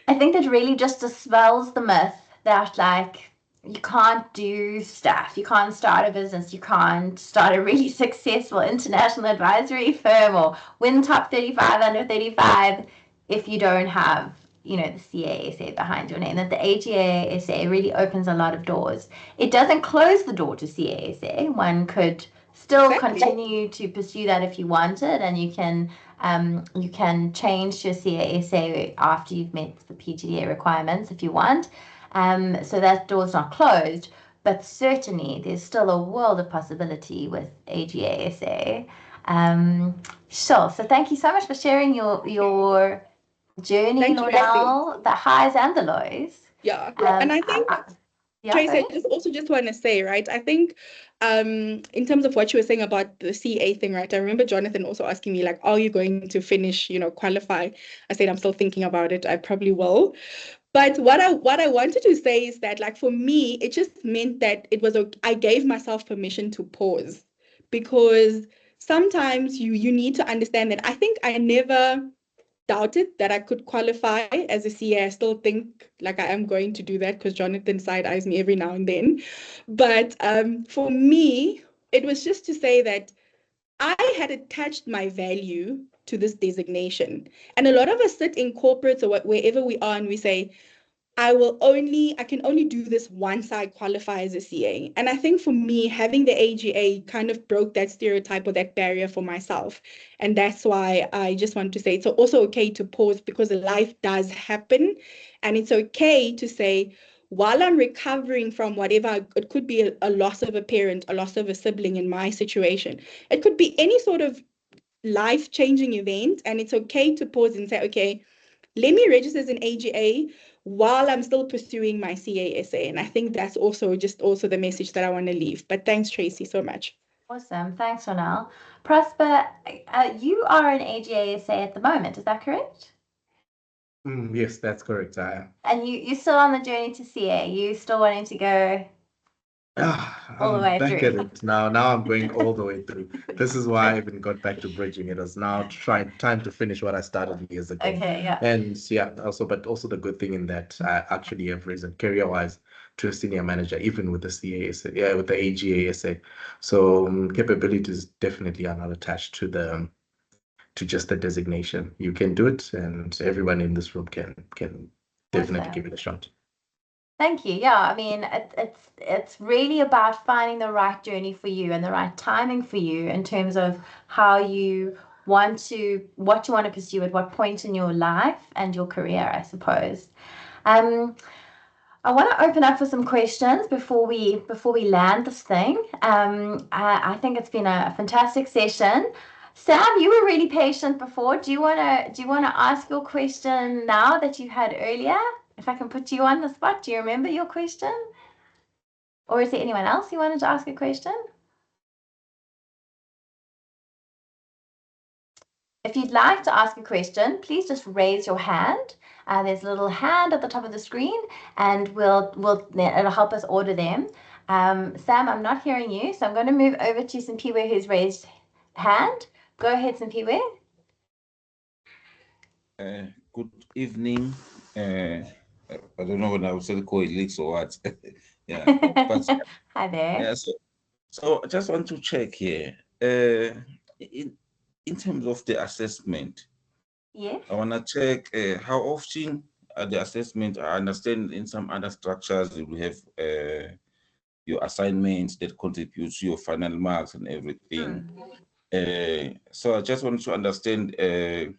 I think that really just dispels the myth that like you can't do stuff, you can't start a business, you can't start a really successful international advisory firm or win top 35 under 35 if you don't have, the CASA behind your name. That the AGA really opens a lot of doors. It doesn't close the door to CASA. One could still continue to pursue that if you wanted, and you can change to a CASA after you've met the PGDA requirements if you want. So that door's not closed, but certainly there's still a world of possibility with AGASA. Sure. So thank you so much for sharing your journey, Lonal, the highs and the lows. Yeah. And I think, Tracy, I just want to say, right, I think in terms of what you were saying about the CA thing, right, I remember Jonathan also asking me, like, are you going to finish, qualify? I said, I'm still thinking about it. I probably will. But what I wanted to say is that, like, for me, it just meant that I gave myself permission to pause, because sometimes you need to understand that I think I never doubted that I could qualify as a CA. I still think like I am going to do that because Jonathan side eyes me every now and then. But for me, it was just to say that I had attached my value to this designation. And a lot of us sit in corporates or wherever we are and we say, I can only do this once I qualify as a CA. And I think for me, having the AGA kind of broke that stereotype or that barrier for myself. And that's why I just want to say it's also okay to pause, because life does happen. And it's okay to say, while I'm recovering from whatever, it could be a loss of a parent, a loss of a sibling in my situation. It could be any sort of life-changing event, and it's okay to pause and say, okay, let me register as an AGA while I'm still pursuing my CASA. And I think that's also the message that I want to leave. But thanks, Tracy, so much. Awesome. Thanks, Ronelle. Prosper, you are an AGASA at the moment, is that correct? Yes, that's correct. I am. And you're still on the journey to CA. You still wanting to go all the way I'm back through. at it now. Now I'm going all the way through. This is why I even got back to bridging. It was now time to finish what I started years ago. Okay, yeah. And yeah, but also the good thing in that I actually have risen career-wise to a senior manager, even with the CASA, with the AGASA. So capabilities definitely are not attached to just the designation. You can do it, and everyone in this room can definitely Awesome. give it a shot. Thank you. Yeah, I mean, it's really about finding the right journey for you and the right timing for you in terms of how you what you want to pursue at what point in your life and your career, I suppose. I want to open up for some questions before we land this thing. I think it's been a fantastic session. Sam, you were really patient before. Do you want to ask your question now that you had earlier? If I can put you on the spot, do you remember your question? Or is there anyone else who wanted to ask a question? If you'd like to ask a question, please just raise your hand. There's a little hand at the top of the screen, and it'll help us order them. Sam, I'm not hearing you, so I'm going to move over to Simpiwe, who's raised hand. Go ahead, Simpiwe. Good evening. I don't know when I was colleagues or what. Yeah. But, Hi there. yeah, so I just want to check here. In terms of the assessment, Yes. I want to check how often the assessment. I understand in some other structures you have your assignments that contribute to your final marks and everything. So I just want to understand the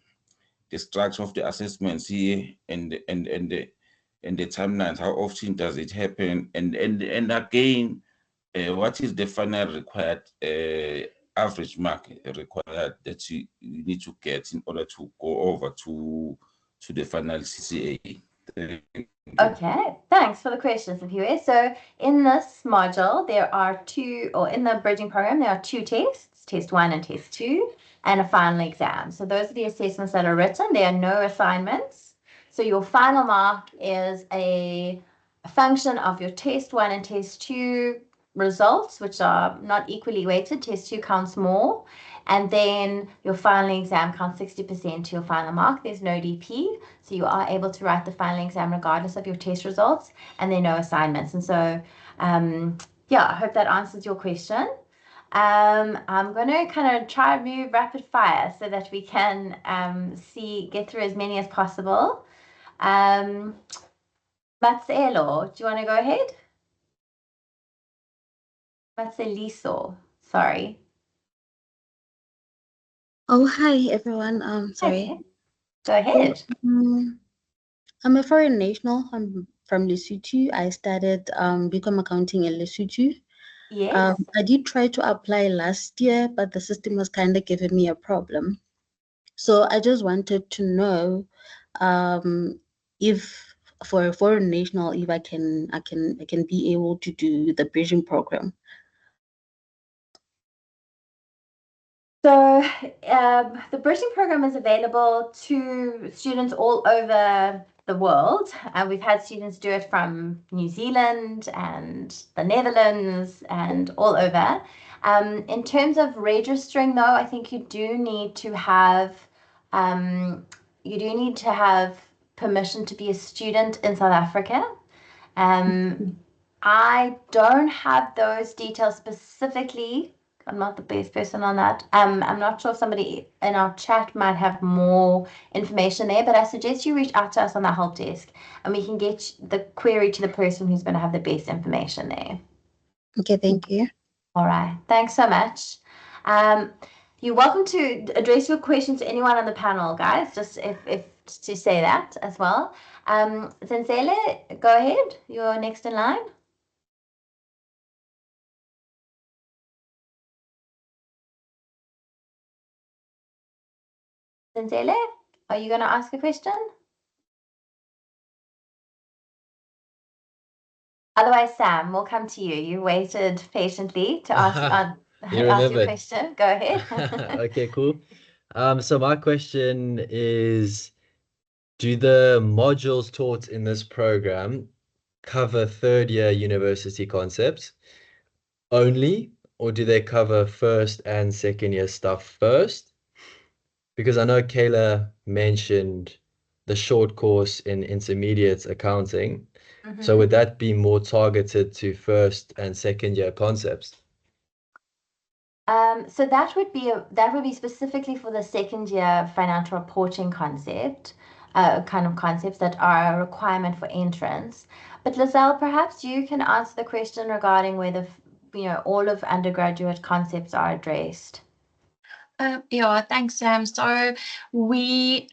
structure of the assessments here and the timelines. How often does it happen? And again, what is the final required average mark required that you need to get in order to go over to the final CCA? Okay, thanks for the questions, Simpiwe. So in this module, in the bridging program, there are two tests, test 1 and test 2, and a final exam. So those are the assessments that are written. There are no assignments. So your final mark is a function of your test 1 and test 2 results, which are not equally weighted. Test 2 counts more. And then your final exam counts 60% to your final mark. There's no DP. So you are able to write the final exam regardless of your test results, and there are no assignments. And so, yeah, I hope that answers your question. I'm going to kind of try and move rapid fire so that we can get through as many as possible. Matselo, do you want to go ahead? Matseliso, sorry. Oh, hi everyone. Sorry. Hi. Go ahead. I'm a foreign national. I'm from Lesotho. I studied BCom accounting in Lesotho. Yes. I did try to apply last year, but the system was kind of giving me a problem. So I just wanted to know if for a foreign national, if I can be able to do the bridging program. So the bridging program is available to students all over the world. We've had students do it from New Zealand and the Netherlands and all over. In terms of registering, though, I think you do need to have permission to be a student in South Africa. I don't have those details specifically. I'm not the best person on that. I'm not sure if somebody in our chat might have more information there, but I suggest you reach out to us on the help desk and we can get the query to the person who's going to have the best information there. Okay, thank you. All right, thanks so much. You're welcome to address your question to anyone on the panel, guys, just if to say that as well. Zenzele, go ahead. You're next in line. Zenzele, are you going to ask a question? Otherwise, Sam, we'll come to you. You waited patiently to ask, You ask your remembered. question. Go ahead. Okay, cool. So my question is, do the modules taught in this program cover third-year university concepts only, or do they cover first and second-year stuff first? Because I know Kayla mentioned the short course in intermediate accounting. So would that be more targeted to first and second year concepts? So that would be specifically for the second year financial reporting concept, kind of concepts that are a requirement for entrance. But Lizelle, perhaps you can answer the question regarding whether all of undergraduate concepts are addressed. Yeah, thanks, Sam. So we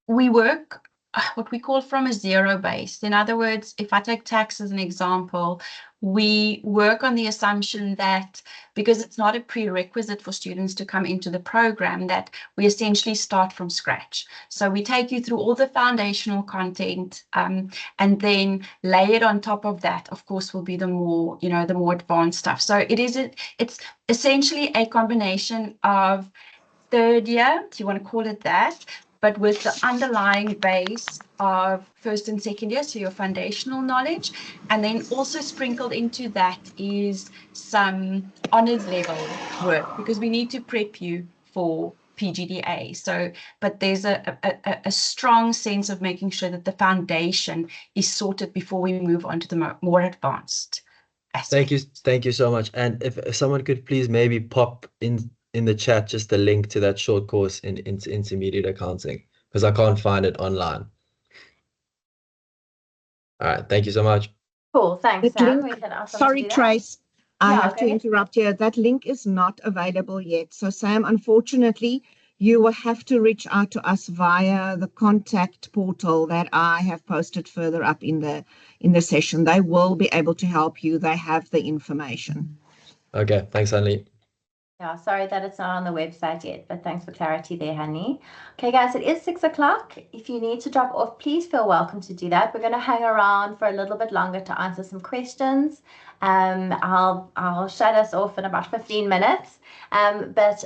work what we call from a zero base. In other words, if I take tax as an example, we work on the assumption that because it's not a prerequisite for students to come into the program, that we essentially start from scratch. So we take you through all the foundational content, and then lay it on top of that, of course, will be the more advanced stuff. So it's essentially a combination of third year, if you want to call it that, but with the underlying base of first and second year, so your foundational knowledge. And then also sprinkled into that is some honors level work, because we need to prep you for PGDA. So, but there's a strong sense of making sure that the foundation is sorted before we move on to the more advanced aspects. Thank you so much. And if someone could please maybe pop in the chat just the link to that short course in intermediate accounting, because I can't find it online. All right, thank you so much. Cool, thanks, That Sam. link- We can ask them to Sorry, do that. Trace, I Yeah, have go to ahead. interrupt here. That link is not available yet. So Sam, unfortunately, you will have to reach out to us via the contact portal that I have posted further up in the session. They will be able to help you. They have the information. Okay, thanks, Hanley. Yeah, sorry that it's not on the website yet, but thanks for clarity there, honey. Okay, guys, it is 6 o'clock. If you need to drop off, please feel welcome to do that. We're going to hang around for a little bit longer to answer some questions. I'll shut us off in about 15 minutes. But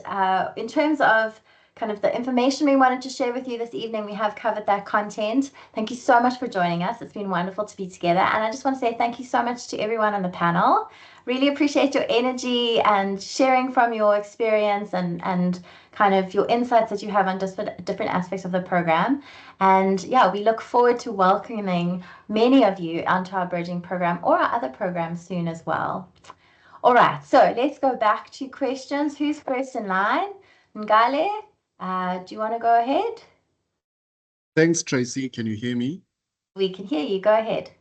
in terms of kind of the information we wanted to share with you this evening, we have covered that content. Thank you so much for joining us. It's been wonderful to be together. And I just want to say thank you so much to everyone on the panel. Really appreciate your energy and sharing from your experience and kind of your insights that you have on different aspects of the program. And yeah, we look forward to welcoming many of you onto our bridging program or our other programs soon as well. All right, so let's go back to questions. Who's first in line? Ngale, do you want to go ahead? Thanks, Tracy. Can you hear me? We can hear you. Go ahead.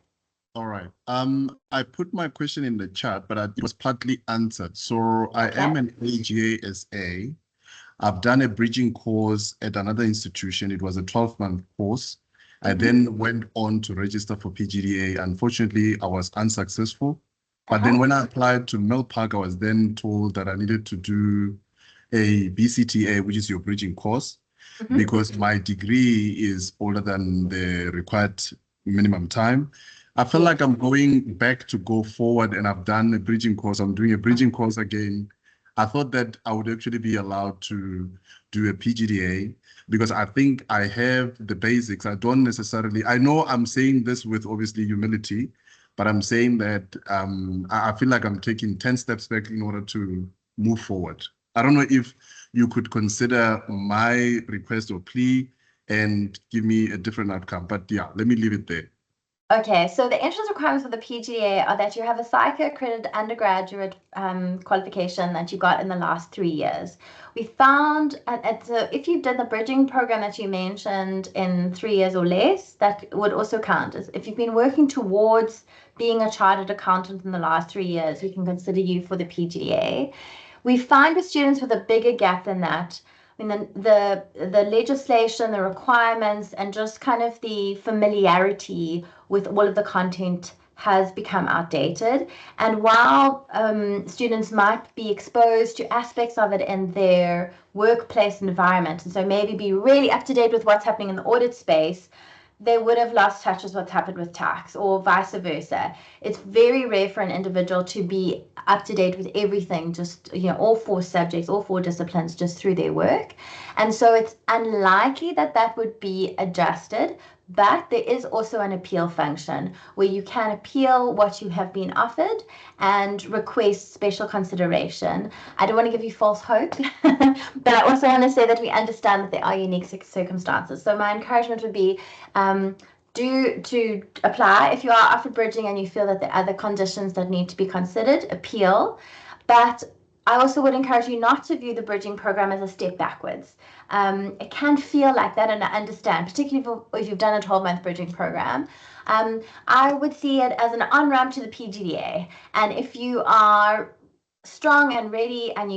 All right. I put my question in the chat, but it was partly answered. So I am an AGA SA. I've done a bridging course at another institution. It was a 12-month course. I then went on to register for PGDA. Unfortunately, I was unsuccessful. But then when I applied to Milpark, I was then told that I needed to do a BCTA, which is your bridging course, because my degree is older than the required minimum time. I feel like I'm going back to go forward, and I've done a bridging course. I'm doing a bridging course again. I thought that I would actually be allowed to do a PGDA because I think I have the basics. I don't necessarily, I know I'm saying this with obviously humility, but I'm saying that I feel like I'm taking 10 steps back in order to move forward. I don't know if you could consider my request or plea and give me a different outcome, but yeah, let me leave it there. Okay, so the entrance requirements for the PGDA are that you have a psycho-accredited undergraduate qualification that you got in the last 3 years. We found, if you did the bridging program that you mentioned in 3 years or less, that would also count. If you've been working towards being a chartered accountant in the last 3 years, we can consider you for the PGDA. We find with students with a bigger gap than that, I mean, the legislation, the requirements, and just kind of the familiarity with all of the content has become outdated. And while students might be exposed to aspects of it in their workplace environment, and so maybe be really up to date with what's happening in the audit space, they would have lost touch with what's happened with tax, or vice versa. It's very rare for an individual to be up to date with everything, just, you know, all 4 subjects, all 4 disciplines, just through their work. And so it's unlikely that that would be adjusted. But there is also an appeal function where you can appeal what you have been offered and request special consideration. I don't want to give you false hope, but I also want to say that we understand that there are unique circumstances. So my encouragement would be to apply. If you are offered bridging and you feel that there are other conditions that need to be considered, appeal. But I also would encourage you not to view the bridging program as a step backwards. It can feel like that, and I understand, particularly if you've done a 12-month bridging program. I would see it as an on-ramp to the PGDA. And if you are strong and ready and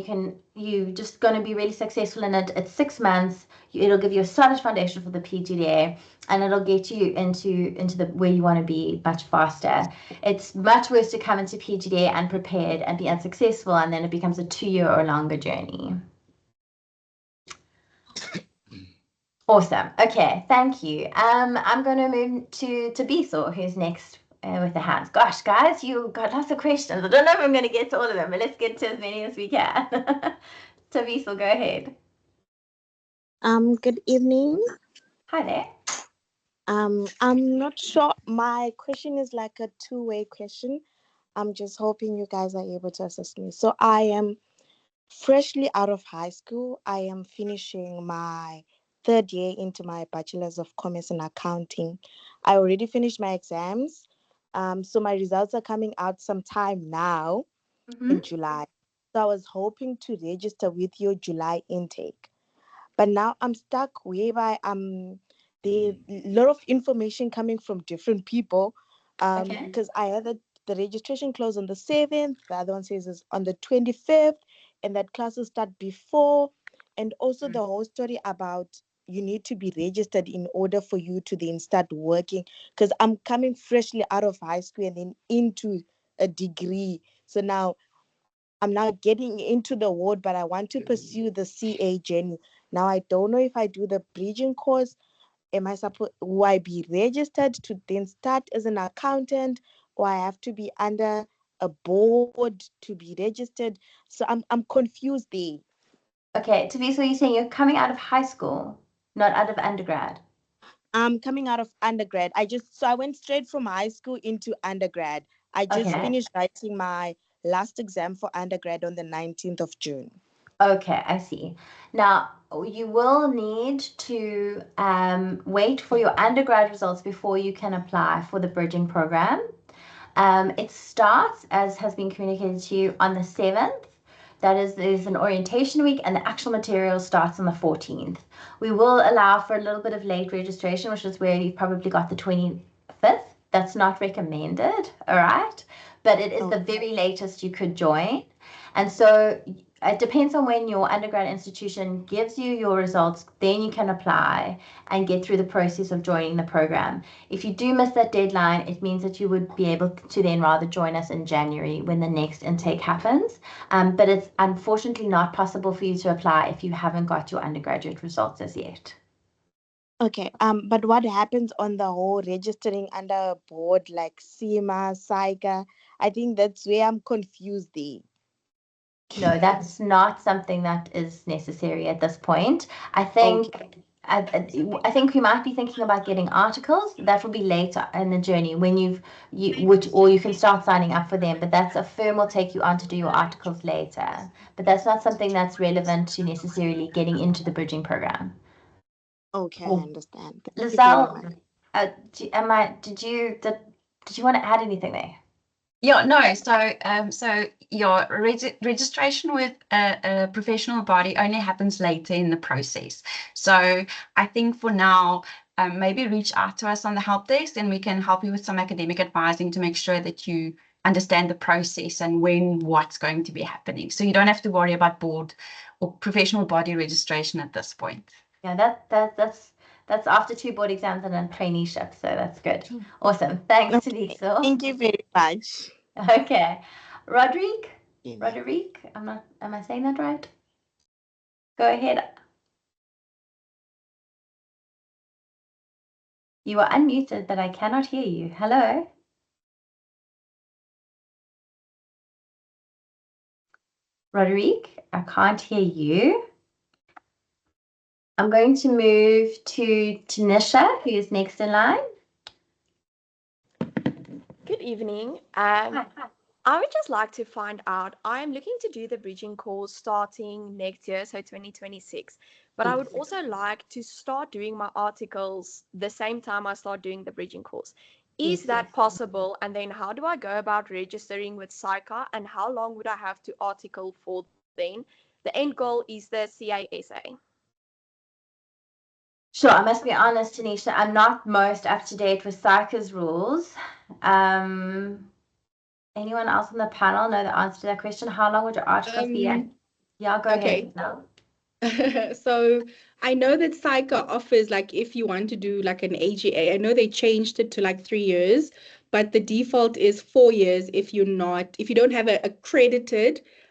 you're just going to be really successful in it, it's 6 months. It'll give you a solid foundation for the PGDA, and it'll get you into the where you want to be much faster. It's much worse to come into PGDA unprepared and be unsuccessful, and then it becomes a 2-year or longer journey. Awesome. Okay, thank you. I'm going to move to Bisor, who's next with the hands. Gosh, guys, you got lots of questions. I don't know if I'm going to get to all of them, but let's get to as many as we can. Bisor, go ahead. Good evening. Hi there. I'm not sure. My question is like a 2-way question. I'm just hoping you guys are able to assist me. So I am freshly out of high school. I am finishing my 3rd year into my Bachelor's of Commerce and Accounting. I already finished my exams. So my results are coming out sometime now in July. So I was hoping to register with your July intake. But now I'm stuck whereby there's a lot of information coming from different people. Because I heard that the registration closed on the 7th, the other one says it's on the 25th, and that classes start before. And also the whole story about you need to be registered in order for you to then start working. Because I'm coming freshly out of high school and then into a degree. So now I'm now getting into the ward, but I want to pursue the CA journey. Now I don't know if I do the bridging course. Will I be registered to then start as an accountant, or I have to be under a board to be registered? So I'm confused there. Okay, Tavis, so you're saying you're coming out of high school, not out of undergrad? I'm coming out of undergrad. I went straight from high school into undergrad. I just finished writing my last exam for undergrad on the 19th of June. Okay, I see. Now, you will need to wait for your undergrad results before you can apply for the bridging program. It starts, as has been communicated to you, on the 7th. There's an orientation week, and the actual material starts on the 14th. We will allow for a little bit of late registration, which is where you've probably got the 25th. That's not recommended, all right? But it is the very latest you could join. And so it depends on when your undergrad institution gives you your results, then you can apply and get through the process of joining the program. If you do miss that deadline, it means that you would be able to then rather join us in January when the next intake happens. But it's unfortunately not possible for you to apply if you haven't got your undergraduate results as yet. Okay, but what happens on the whole registering under a board like CIMA, SAICA? I think that's where I'm confused there. No, that's not something that is necessary at this point. I think we might be thinking about getting articles. That will be later in the journey when or you can start signing up for them. But that's a firm will take you on to do your articles later. But that's not something that's relevant to necessarily getting into the bridging program. Okay, I understand. Lizelle, did you want to add anything there? Yeah, no. So your registration with a professional body only happens later in the process. So I think for now, maybe reach out to us on the help desk, and we can help you with some academic advising to make sure that you understand the process and what's going to be happening. So you don't have to worry about board or professional body registration at this point. Yeah, That's after 2 board exams and a traineeship. So that's good. Awesome. Thanks, Taliso. Thank you very much. Okay. Roderick? Am I saying that right? Go ahead. You are unmuted, but I cannot hear you. Hello? Roderick, I can't hear you. I'm going to move to Tanisha, who is next in line. Good evening. Hi. I would just like to find out, I'm looking to do the bridging course starting next year, so 2026. But I would also like to start doing my articles the same time I start doing the bridging course. Is that possible? And then how do I go about registering with SAICA, and how long would I have to article for then? The end goal is the CASA. Sure, I must be honest, Tanisha, I'm not most up to date with SAICA's rules. Anyone else on the panel know the answer to that question? How long would your articles be? Yeah, go ahead now. So I know that SAICA offers, like, if you want to do like an AGA, I know they changed it to like 3 years, but the default is 4 years if you don't have a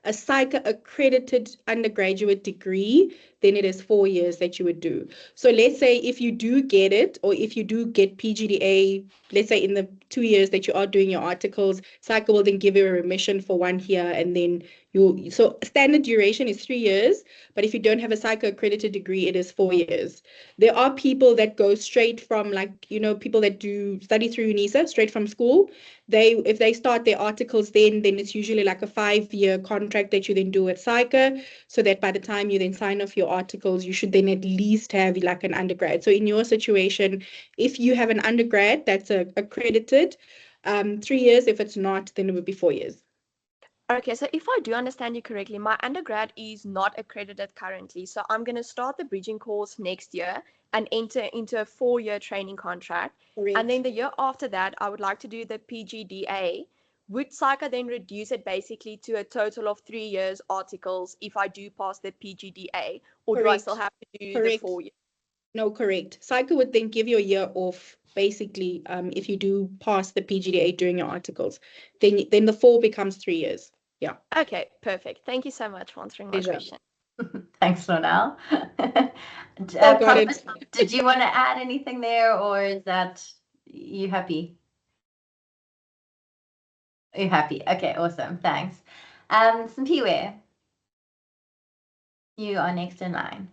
SAICA accredited undergraduate degree, then it is 4 years that you would do. So let's say if you do get it, or if you do get PGDA, let's say in the 2 years that you are doing your articles, SAICA will then give you a remission for 1 year, and then so standard duration is 3 years, but if you don't have a SAICA accredited degree, it is 4 years. There are people that go straight from, like, people that do study through UNISA, straight from school. If they start their articles then it's usually like a 5-year contract that you then do at SAICA, so that by the time you then sign off your articles, you should then at least have like an undergrad. So in your situation, if you have an undergrad that's accredited, 3 years. If it's not, then it would be 4 years. Okay, so if I do understand you correctly, my undergrad is not accredited currently. So I'm going to start the bridging course next year and enter into a 4-year training contract. Correct. And then the year after that, I would like to do the PGDA. Would SAICA then reduce it basically to a total of 3 years articles if I do pass the PGDA? Or Correct. do I still have to do the 4 years? No, correct. SAICA would then give you a year off, basically, if you do pass the PGDA during your articles. Then the 4 becomes 3 years. Yeah. Okay, perfect. Thank you so much for answering my question. Thanks, Ronelle. Did you want to add anything there, or is that you happy? You're happy. Okay, awesome. Thanks. Simpiwe, you are next in line.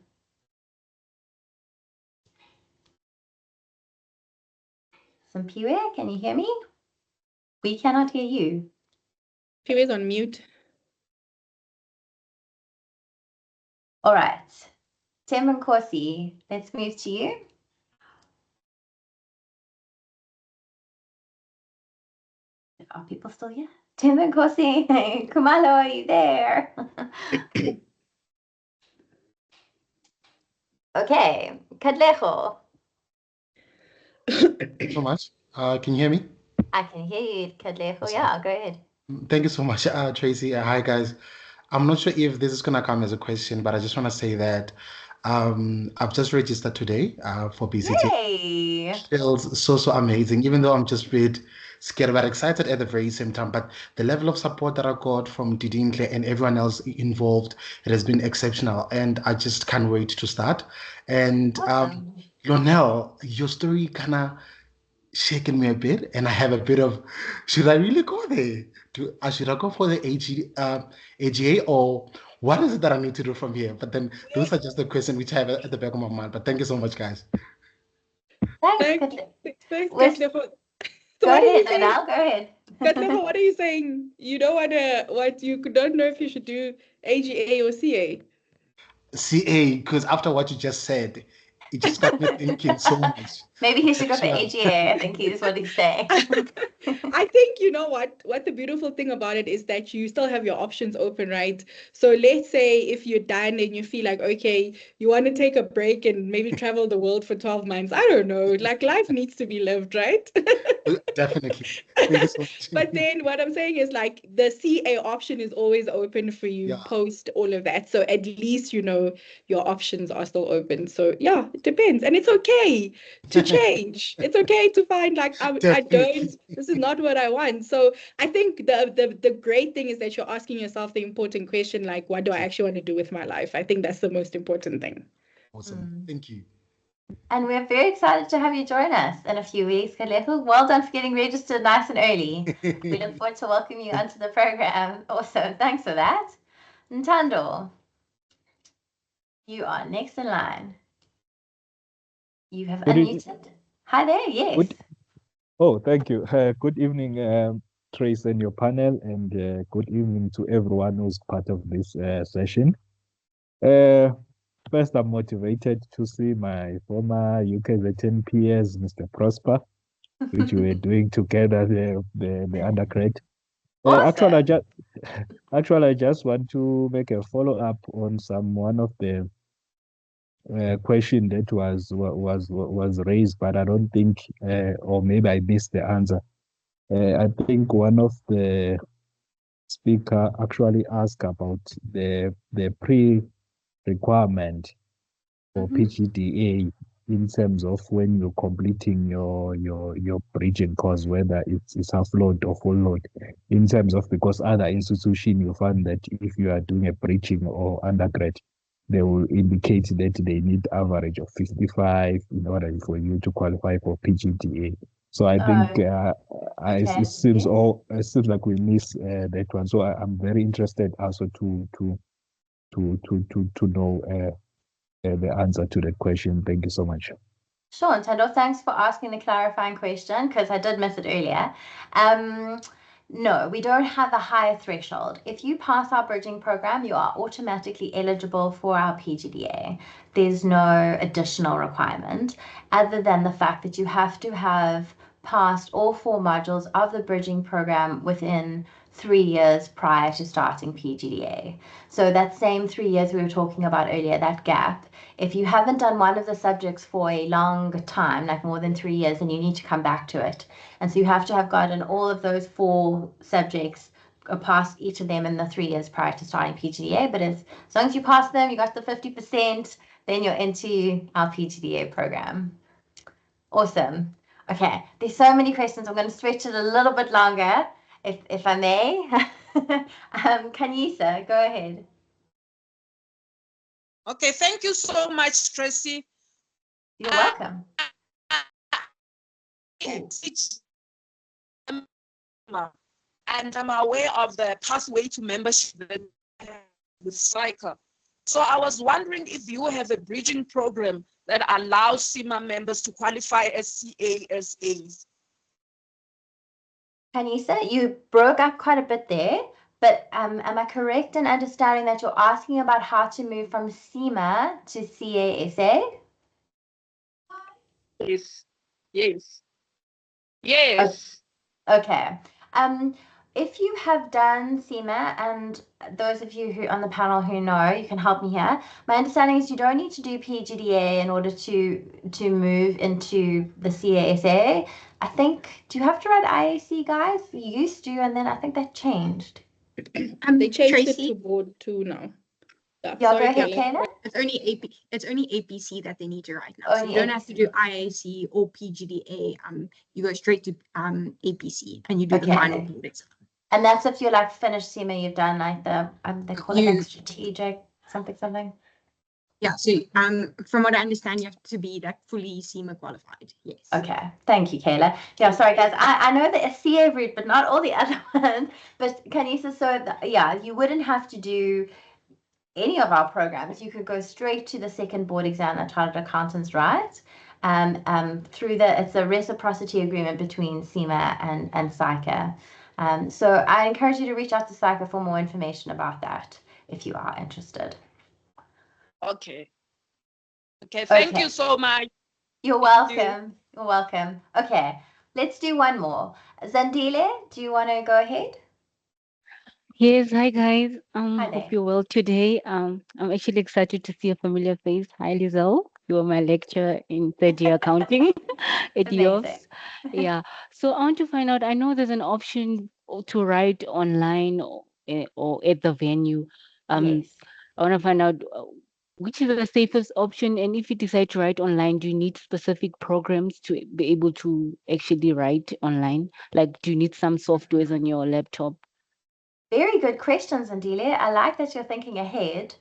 Simpiwe, can you hear me? We cannot hear you. Simpiwe is on mute. All right. Themba Nkosi, let's move to you. Are people still here? Themba Nkosi, Khumalo, are you there? Okay, Katlego. Thank you so much. Can you hear me? I can hear you, Katlego. Yeah, go ahead. Thank you so much, Tracy. Hi, guys. I'm not sure if this is going to come as a question, but I just want to say that I've just registered today for BCT. Yay! Feels so amazing, even though I'm just a bit scared but excited at the very same time. But the level of support that I got from Didinhle and everyone else involved, it has been exceptional, and I just can't wait to start. And Awesome. Lonel, your story kind of shaken me a bit, and I have a bit of, should I really go there? Should I go for the AGA, or what is it that I need to do from here? But then those are just the questions which I have at the back of my mind. But thank you so much, guys. Thanks, Katlego. Go ahead, Lonel, go ahead. Katlego, what are you saying? You don't you don't know if you should do AGA or CA? CA, because after what you just said, it just got me thinking so much. Maybe he should go for AGA. I think is what he's saying. I think you know what the beautiful thing about it is that you still have your options open, right? So let's say if you're done and you feel like, okay, you want to take a break and maybe travel the world for 12 months. I don't know, like life needs to be lived, right? Definitely. Thank you so much. But then what I'm saying is like the CA option is always open for you Yeah. post all of that. So at least you know your options are still open. So yeah, it depends. And it's okay to change. It's okay to find like this is not what I want. So I think the great thing is that you're asking yourself the important question, like, what do I actually want to do with my life? I think that's the most important thing. Awesome. Thank you. And we're very excited to have you join us in a few weeks, Kalehu. Well done for getting registered nice and early. We look forward to welcoming you onto the program. Awesome. Thanks for that. Ntando, you are next in line. You have unmuted. Hi there. Yes. Oh, thank you. Good evening, Trace and your panel, and good evening to everyone who's part of this session. First, I'm motivated to see my former UKZN peers, Mr. Prosper, which we were doing together, the undergrad. Actually, I just want to make a follow-up on one of the question that was raised, but I don't think, or maybe I missed the answer. I think one of the speaker actually asked about the pre-requirement for PGDA in terms of when you're completing your bridging course, whether it's half load or full load, in terms of, because other institutions you find that if you are doing a bridging or undergrad, they will indicate that they need average of 55 in order for you to qualify for PGDA. So I think it seems like we miss that one. So I'm very interested also to know the answer to that question. Thank you so much. Sure, Ntando, thanks for asking the clarifying question because I did miss it earlier. No, we don't have a higher threshold. If you pass our bridging program, you are automatically eligible for our PGDA. There's no additional requirement other than the fact that you have to have passed all 4 modules of the bridging program within 3 years prior to starting PGDA. So that same 3 years we were talking about earlier, that gap, if you haven't done one of the subjects for a long time, like more than 3 years, then you need to come back to it. And so you have to have gotten all of those 4 subjects, past each of them in the 3 years prior to starting PGDA. But as long as you pass them, you got the 50%, then you're into our PGDA program. Awesome. Okay, there's so many questions. I'm going to stretch it a little bit longer, if I may. Kanisa, go ahead. Okay, thank you so much, Tracy. You're welcome. And I'm aware of the pathway to membership with SAICA. So I was wondering if you have a bridging program that allows CIMA members to qualify as CASAs. Kanisa, you broke up quite a bit there, but am I correct in understanding that you're asking about how to move from CIMA to CASA? Yes, yes, yes. Okay. If you have done CIMA, and those of you who on the panel who know, you can help me here. My understanding is you don't need to do PGDA in order to move into the CASA. I think, do you have to write IAC, guys? You used to, and then I think that changed. They changed Tracy? it to board 2 now. Yeah, Sorry, go ahead, Kayla. Kayla. It's only APC that they need to write now. So you don't have to do IAC or PGDA. You go straight to APC and you do the final board exam. And that's if you're like finished CIMA, you've done like the they call it like strategic something. Yeah, so from what I understand, you have to be like fully CIMA qualified. Yes. Okay, thank you, Kayla. Yeah, sorry guys, I know the SCA route, but not all the other ones. But Kanisa, yeah, you wouldn't have to do any of our programs. You could go straight to the second board exam that Chartered Accountants write. Through it's a reciprocity agreement between CIMA and SAICA. So I encourage you to reach out to SAICA for more information about that if you are interested. Okay. Okay, thank you so much. You're welcome. You're welcome. Okay, let's do one more. Zandile, do you want to go ahead? Yes, hi guys. Hi Hope there. you're well today. I'm actually excited to see a familiar face. Hi, Lizelle. You were my lecturer in third year accounting at Amazing. UOFS. Yeah. So I want to find out. I know there's an option to write online or at the venue. Yes. I want to find out which is the safest option, and if you decide to write online, do you need specific programs to be able to actually write online? Like, do you need some softwares on your laptop? Very good questions, Andile. I like that you're thinking ahead.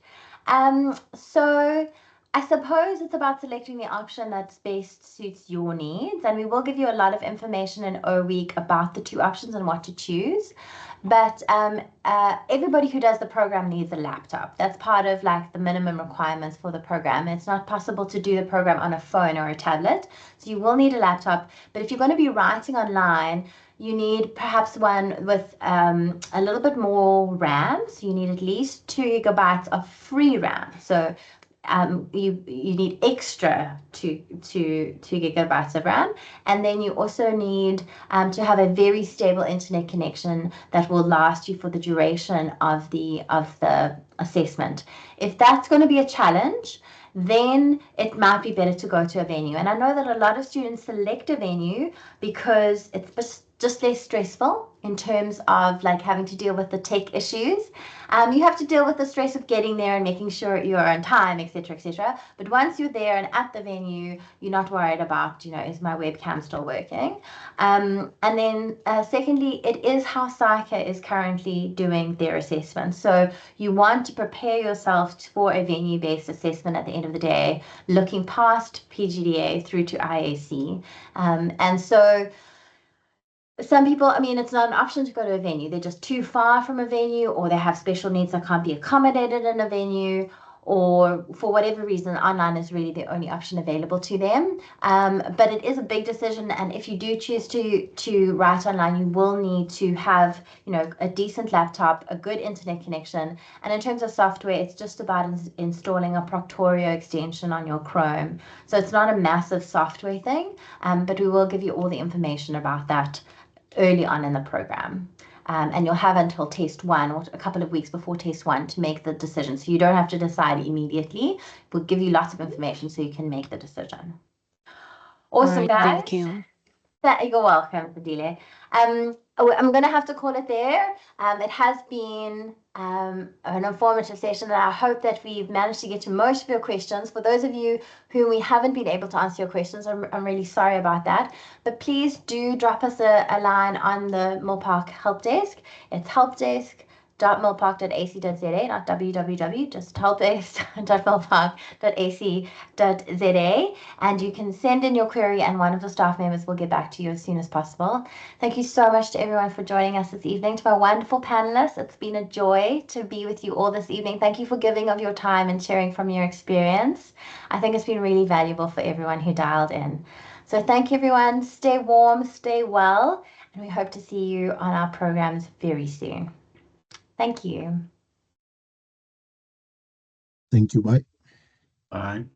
So I suppose it's about selecting the option that's best suits your needs, and we will give you a lot of information in O Week about the two options and what to choose. But everybody who does the program needs a laptop. That's part of like the minimum requirements for the program. It's not possible to do the program on a phone or a tablet, so you will need a laptop. But if you're going to be writing online, you need perhaps one with a little bit more RAM. So you need at least 2 gigabytes of free RAM. So you need extra 2 gigabytes of RAM, and then you also need to have a very stable internet connection that will last you for the duration of the assessment. If that's going to be a challenge, then it might be better to go to a venue. And I know that a lot of students select a venue because it's just less stressful in terms of like having to deal with the tech issues. You have to deal with the stress of getting there and making sure you're on time, etc., etc. But once you're there and at the venue, you're not worried about, is my webcam still working? And then secondly, it is how SAICA is currently doing their assessment. So you want to prepare yourself for a venue-based assessment at the end of the day, looking past PGDA through to IAC. And so some people, it's not an option to go to a venue. They're just too far from a venue, or they have special needs that can't be accommodated in a venue, or for whatever reason, online is really the only option available to them. But it is a big decision, and if you do choose to write online, you will need to have, a decent laptop, a good internet connection. And in terms of software, it's just about installing a Proctorio extension on your Chrome. So it's not a massive software thing, but we will give you all the information about that early on in the program. And you'll have until test 1 or a couple of weeks before test 1 to make the decision. So you don't have to decide immediately. We'll give you lots of information so you can make the decision. Awesome, guys. Thank you. You're welcome, Fadile. I'm going to have to call it there. It has been an informative session, and I hope that we've managed to get to most of your questions. For those of you whom we haven't been able to answer your questions, I'm really sorry about that. But please do drop us a line on the Milpark help desk. It's helpdesk.milpark.ac.za, not www, just helpdesk.milpark.ac.za, and you can send in your query and one of the staff members will get back to you as soon as possible. Thank you so much to everyone for joining us this evening. To my wonderful panelists, it's been a joy to be with you all this evening. Thank you for giving of your time and sharing from your experience. I think it's been really valuable for everyone who dialed in. So thank you, everyone. Stay warm, stay well, and we hope to see you on our programs very soon. Thank you. Thank you. Bye. Bye.